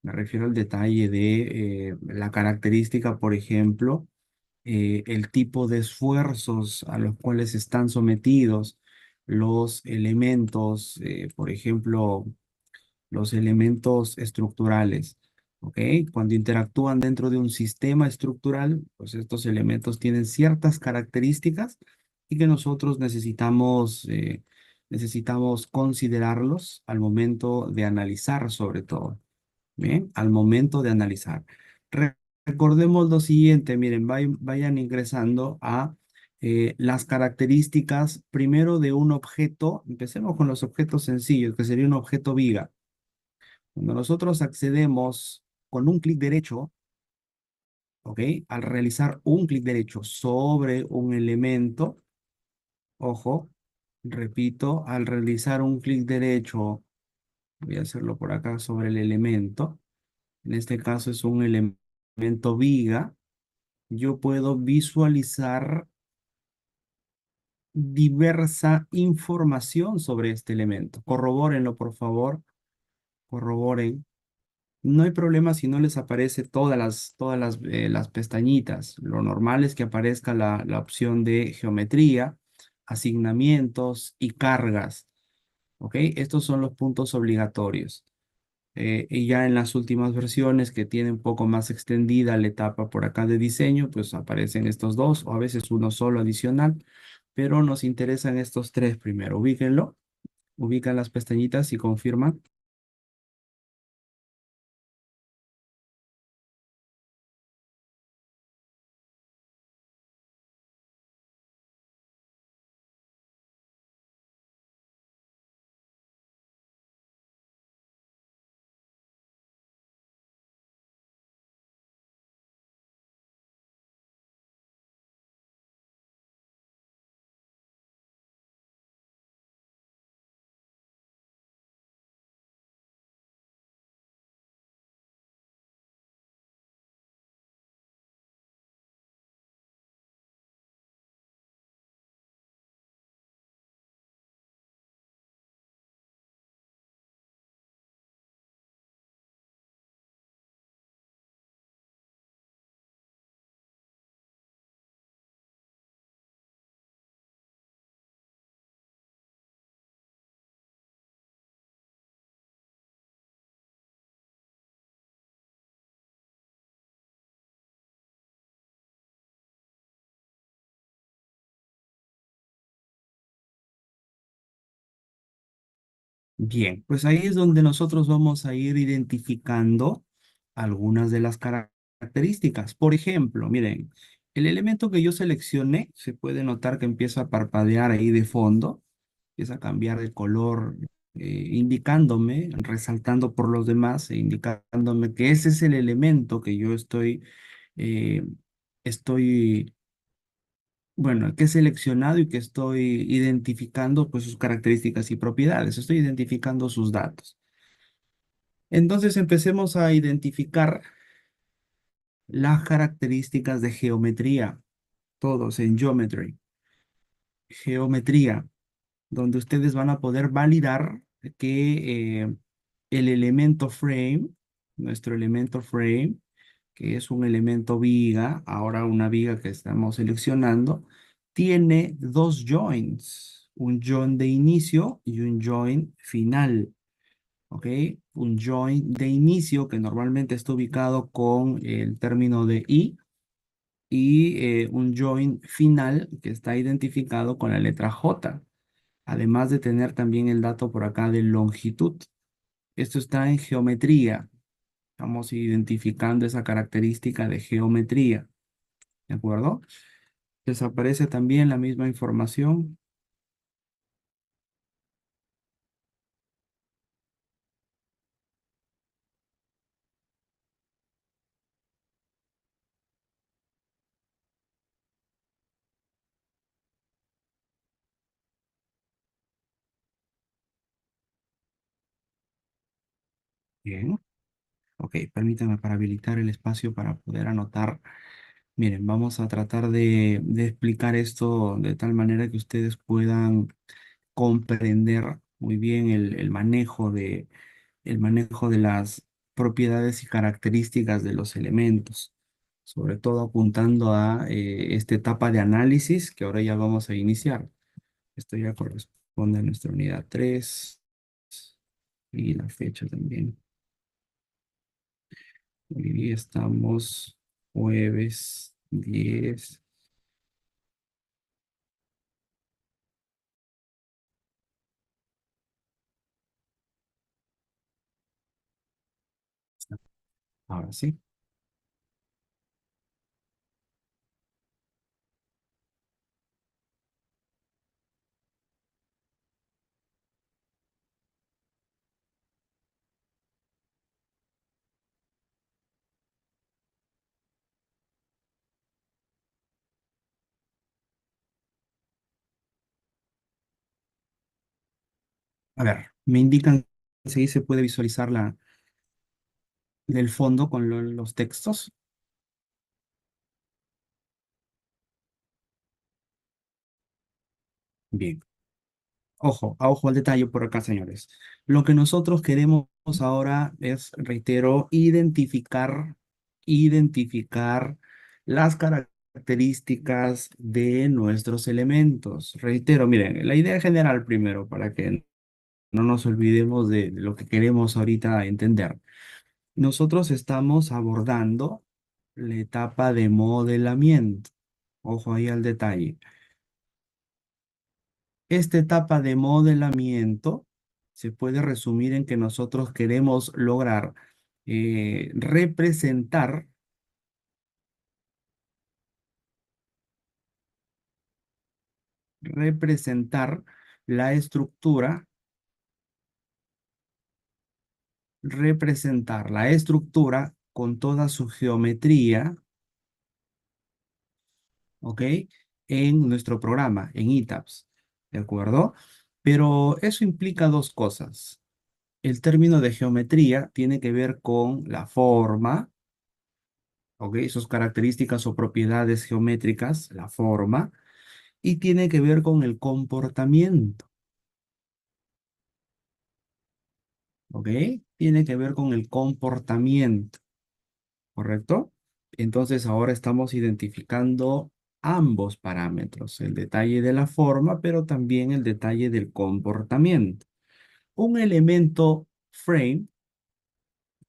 de la característica, por ejemplo, el tipo de esfuerzos a los cuales están sometidos los elementos, por ejemplo, los elementos estructurales. ¿Ok? Cuando interactúan dentro de un sistema estructural, pues estos elementos tienen ciertas características y que nosotros necesitamos considerarlos al momento de analizar sobre todo. Bien, al momento de analizar. Recordemos lo siguiente, miren, vayan ingresando a las características primero de un objeto. Empecemos con los objetos sencillos, que sería un objeto viga. Cuando nosotros accedemos con un clic derecho, ¿ok? Al realizar un clic derecho sobre un elemento, ojo, repito, al realizar un clic derecho, voy a hacerlo por acá sobre el elemento, en este caso es un elemento viga, yo puedo visualizar diversa información sobre este elemento. Corrobórenlo, por favor, corroboren. No hay problema si no les aparece las pestañitas. Lo normal es que aparezca la opción de geometría, asignamientos y cargas. ¿Ok? Estos son los puntos obligatorios. Y ya en las últimas versiones que tienen un poco más extendida la etapa por acá de diseño, pues aparecen estos dos o a veces uno solo adicional, pero nos interesan estos tres primero. Ubíquenlo, ubican las pestañitas y confirman. Bien, pues ahí es donde nosotros vamos a ir identificando algunas de las características. Por ejemplo, miren, el elemento que yo seleccioné, se puede notar que empieza a parpadear ahí de fondo, empieza a cambiar de color, indicándome, resaltando por los demás e indicándome que ese es el elemento que yo eh, estoy bueno, que he seleccionado y que estoy identificando pues sus características y propiedades, estoy identificando sus datos. Entonces empecemos a identificar las características de geometría, todos en Geometry. Geometría, donde ustedes van a poder validar que el elemento frame, nuestro elemento frame, que es un elemento viga, ahora una viga que estamos seleccionando, tiene dos joins, un join de inicio y un join final, ¿ok? Un join de inicio que normalmente está ubicado con el término de y un join final que está identificado con la letra J, además de tener también el dato por acá de longitud. Esto está en geometría. Estamos identificando esa característica de geometría, ¿de acuerdo? Desaparece también la misma información. Bien. Ok, permítame para habilitar el espacio para poder anotar. Miren, vamos a tratar de explicar esto de tal manera que ustedes puedan comprender muy bien el manejo de las propiedades y características de los elementos, sobre todo apuntando a esta etapa de análisis que ahora ya vamos a iniciar. Esto ya corresponde a nuestra unidad 3 y la fecha también. Hoy día estamos jueves 10. Ahora sí. A ver, me indican si se puede visualizar del fondo con los textos. Bien. Ojo, a ojo al detalle por acá, señores. Lo que nosotros queremos ahora es, reitero, identificar las características de nuestros elementos. Reitero, miren, la idea general primero, para que no nos olvidemos de lo que queremos ahorita entender. Nosotros estamos abordando la etapa de modelamiento. Ojo ahí al detalle. Esta etapa de modelamiento se puede resumir en que nosotros queremos lograr representar la estructura, representar la estructura con toda su geometría, ¿ok? En nuestro programa, en ETABS, ¿de acuerdo? Pero eso implica dos cosas. El término de geometría tiene que ver con la forma, ¿ok? Sus características o propiedades geométricas, la forma, y tiene que ver con el comportamiento, ¿ok? Tiene que ver con el comportamiento, ¿correcto? Entonces ahora estamos identificando ambos parámetros, el detalle de la forma, pero también el detalle del comportamiento. Un elemento frame,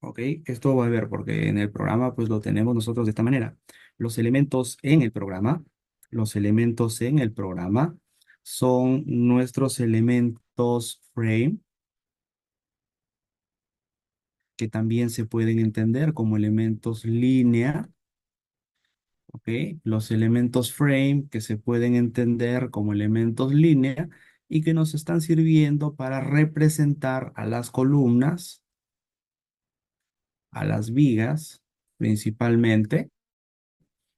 ¿ok? Esto va a ver porque en el programa pues lo tenemos nosotros de esta manera. Los elementos en el programa, los elementos en el programa son nuestros elementos frame, que también se pueden entender como elementos línea, ¿ok? Los elementos frame, que se pueden entender como elementos línea y que nos están sirviendo para representar a las columnas, a las vigas, principalmente.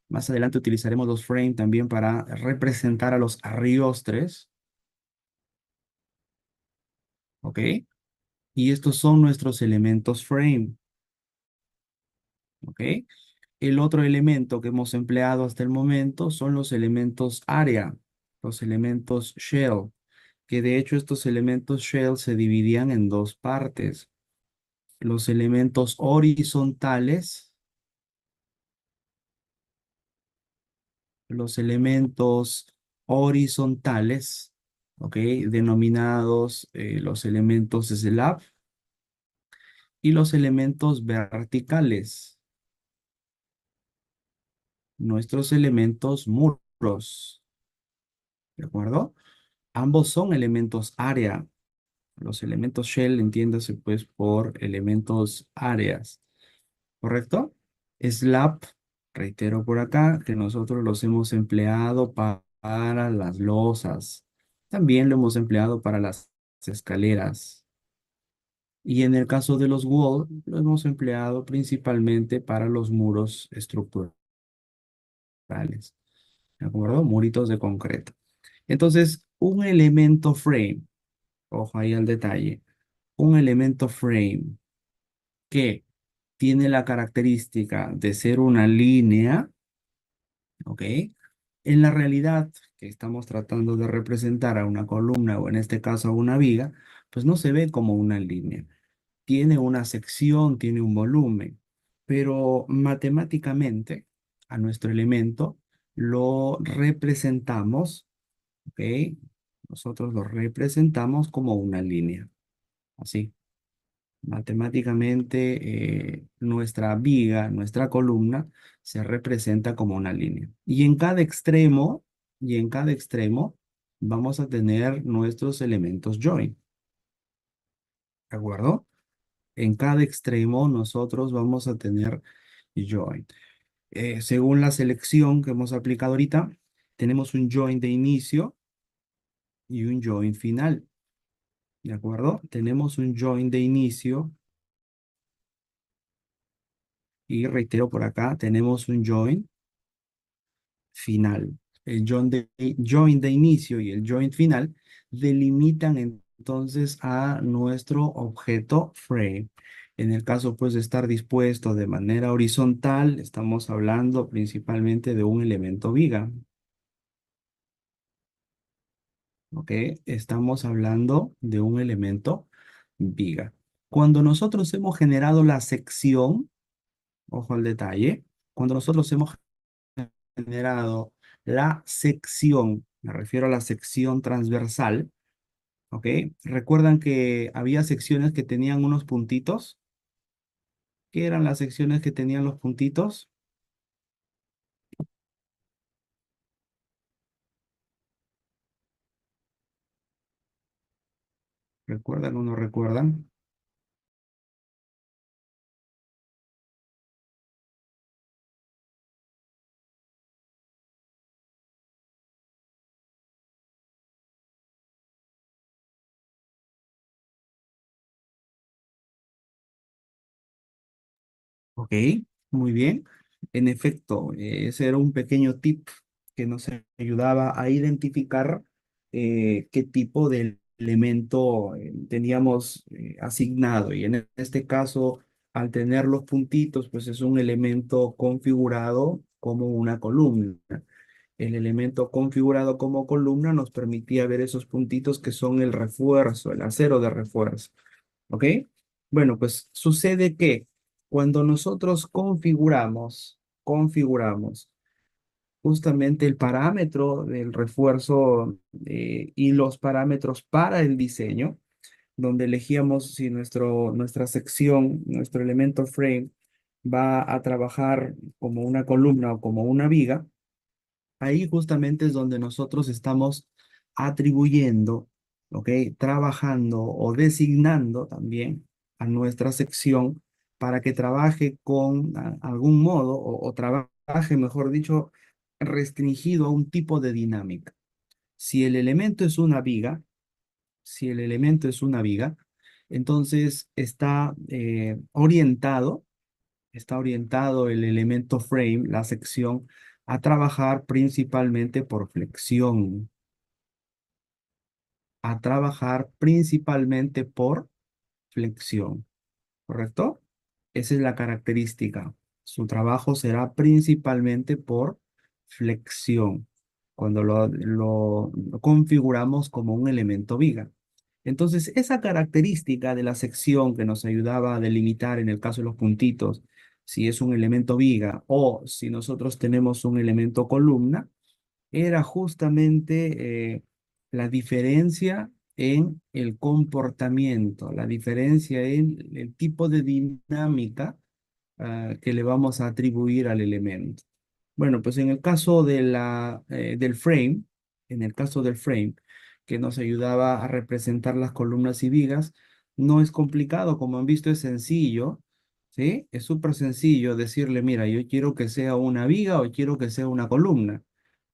Más adelante utilizaremos los frame también para representar a los arriostres, ¿ok? Y estos son nuestros elementos frame, ¿ok? El otro elemento que hemos empleado hasta el momento son los elementos área, los elementos shell, que de hecho estos elementos shell se dividían en dos partes. Los elementos horizontales, los elementos horizontales, ¿ok? Denominados los elementos slab y los elementos verticales, nuestros elementos muros, ¿de acuerdo? Ambos son elementos área. Los elementos shell, entiéndase pues por elementos áreas, ¿correcto? Slab, reitero por acá, que nosotros los hemos empleado para las losas. También lo hemos empleado para las escaleras. Y en el caso de los wall, lo hemos empleado principalmente para los muros estructurales, ¿de acuerdo? Muritos de concreto. Entonces, un elemento frame, ojo ahí al detalle, un elemento frame que tiene la característica de ser una línea, ¿ok? En la realidad que estamos tratando de representar a una columna o en este caso a una viga, pues no se ve como una línea. Tiene una sección, tiene un volumen, pero matemáticamente a nuestro elemento lo representamos, ¿ok? Nosotros lo representamos como una línea, así. Matemáticamente, nuestra viga, nuestra columna, se representa como una línea. Y en cada extremo, vamos a tener nuestros elementos join. ¿De acuerdo? En cada extremo, nosotros vamos a tener join. Según la selección que hemos aplicado ahorita, tenemos un join de inicio y un join final. ¿De acuerdo? Tenemos un join de inicio. Y reitero por acá, tenemos un join final. El join de inicio y el join final delimitan entonces a nuestro objeto frame. En el caso pues de estar dispuesto de manera horizontal, estamos hablando principalmente de un elemento viga. ¿Ok? Estamos hablando de un elemento viga. Cuando nosotros hemos generado la sección, ojo al detalle, cuando nosotros hemos generado la sección, me refiero a la sección transversal, ¿ok? ¿Recuerdan que había secciones que tenían unos puntitos? ¿Qué eran las secciones que tenían los puntitos? ¿Recuerdan o no recuerdan? Ok, muy bien. En efecto, ese era un pequeño tip que nos ayudaba a identificar qué tipo de elemento teníamos asignado. Y en este caso, al tener los puntitos, pues es un elemento configurado como una columna. El elemento configurado como columna nos permitía ver esos puntitos que son el refuerzo, el acero de refuerzo. ¿Ok? Bueno, pues sucede que cuando nosotros configuramos justamente el parámetro del refuerzo y los parámetros para el diseño, donde elegíamos si nuestra sección, nuestro elemento frame va a trabajar como una columna o como una viga, ahí justamente es donde nosotros estamos atribuyendo, ¿ok? Trabajando o designando también a nuestra sección para que trabaje con algún modo o trabaje, mejor dicho, restringido a un tipo de dinámica. Si el elemento es una viga, si el elemento es una viga, entonces está orientado el elemento frame, la sección, a trabajar principalmente por flexión, a trabajar principalmente por flexión, ¿correcto? Esa es la característica. Su trabajo será principalmente por flexión, cuando lo configuramos como un elemento viga. Entonces, esa característica de la sección que nos ayudaba a delimitar en el caso de los puntitos, si es un elemento viga o si nosotros tenemos un elemento columna, era justamente la diferencia en el comportamiento, la diferencia en el tipo de dinámica que le vamos a atribuir al elemento. Bueno, pues en el caso del frame, en el caso del frame, que nos ayudaba a representar las columnas y vigas, no es complicado, como han visto, es sencillo, ¿sí? Es súper sencillo decirle, mira, yo quiero que sea una viga o quiero que sea una columna,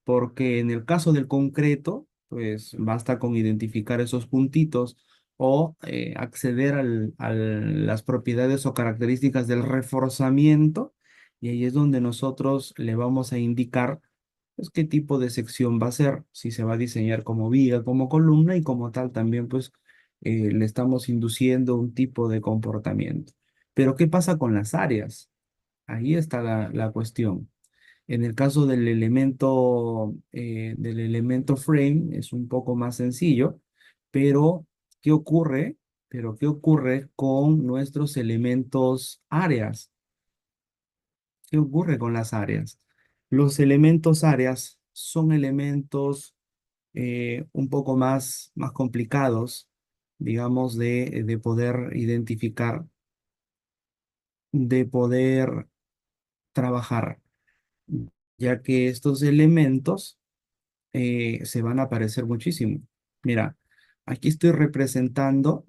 porque en el caso del concreto, pues basta con identificar esos puntitos o acceder a las propiedades o características del reforzamiento, y ahí es donde nosotros le vamos a indicar pues qué tipo de sección va a ser, si se va a diseñar como viga, como columna, y como tal también pues le estamos induciendo un tipo de comportamiento. Pero ¿qué pasa con las áreas? Ahí está la cuestión. En el caso del elemento frame es un poco más sencillo, pero ¿qué ocurre? Pero ¿qué ocurre con nuestros elementos áreas? ¿Qué ocurre con las áreas? Los elementos áreas son elementos un poco más complicados, digamos, de poder identificar, de poder trabajar, ya que estos elementos se van a parecer muchísimo. Mira, aquí estoy representando,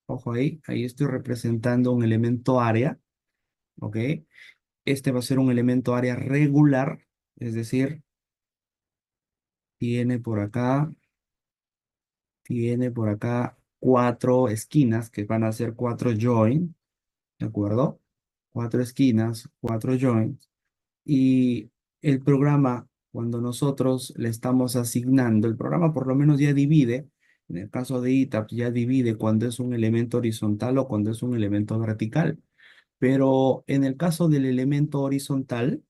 ojo ahí estoy representando un elemento área, ¿ok? Este va a ser un elemento área regular, es decir, tiene por acá, tiene por acá cuatro esquinas que van a ser cuatro join, ¿de acuerdo? Cuatro esquinas, cuatro joins. Y el programa, cuando nosotros le estamos asignando, el programa por lo menos ya divide, en el caso de ITAPS ya divide cuando es un elemento horizontal o cuando es un elemento vertical. Pero en el caso del elemento horizontal,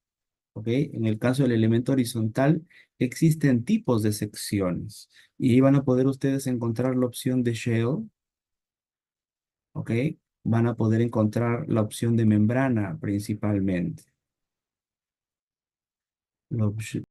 ¿ok? En el caso del elemento horizontal, existen tipos de secciones. Y ahí van a poder ustedes encontrar la opción de shell, ¿ok? Van a poder encontrar la opción de membrana principalmente. La opción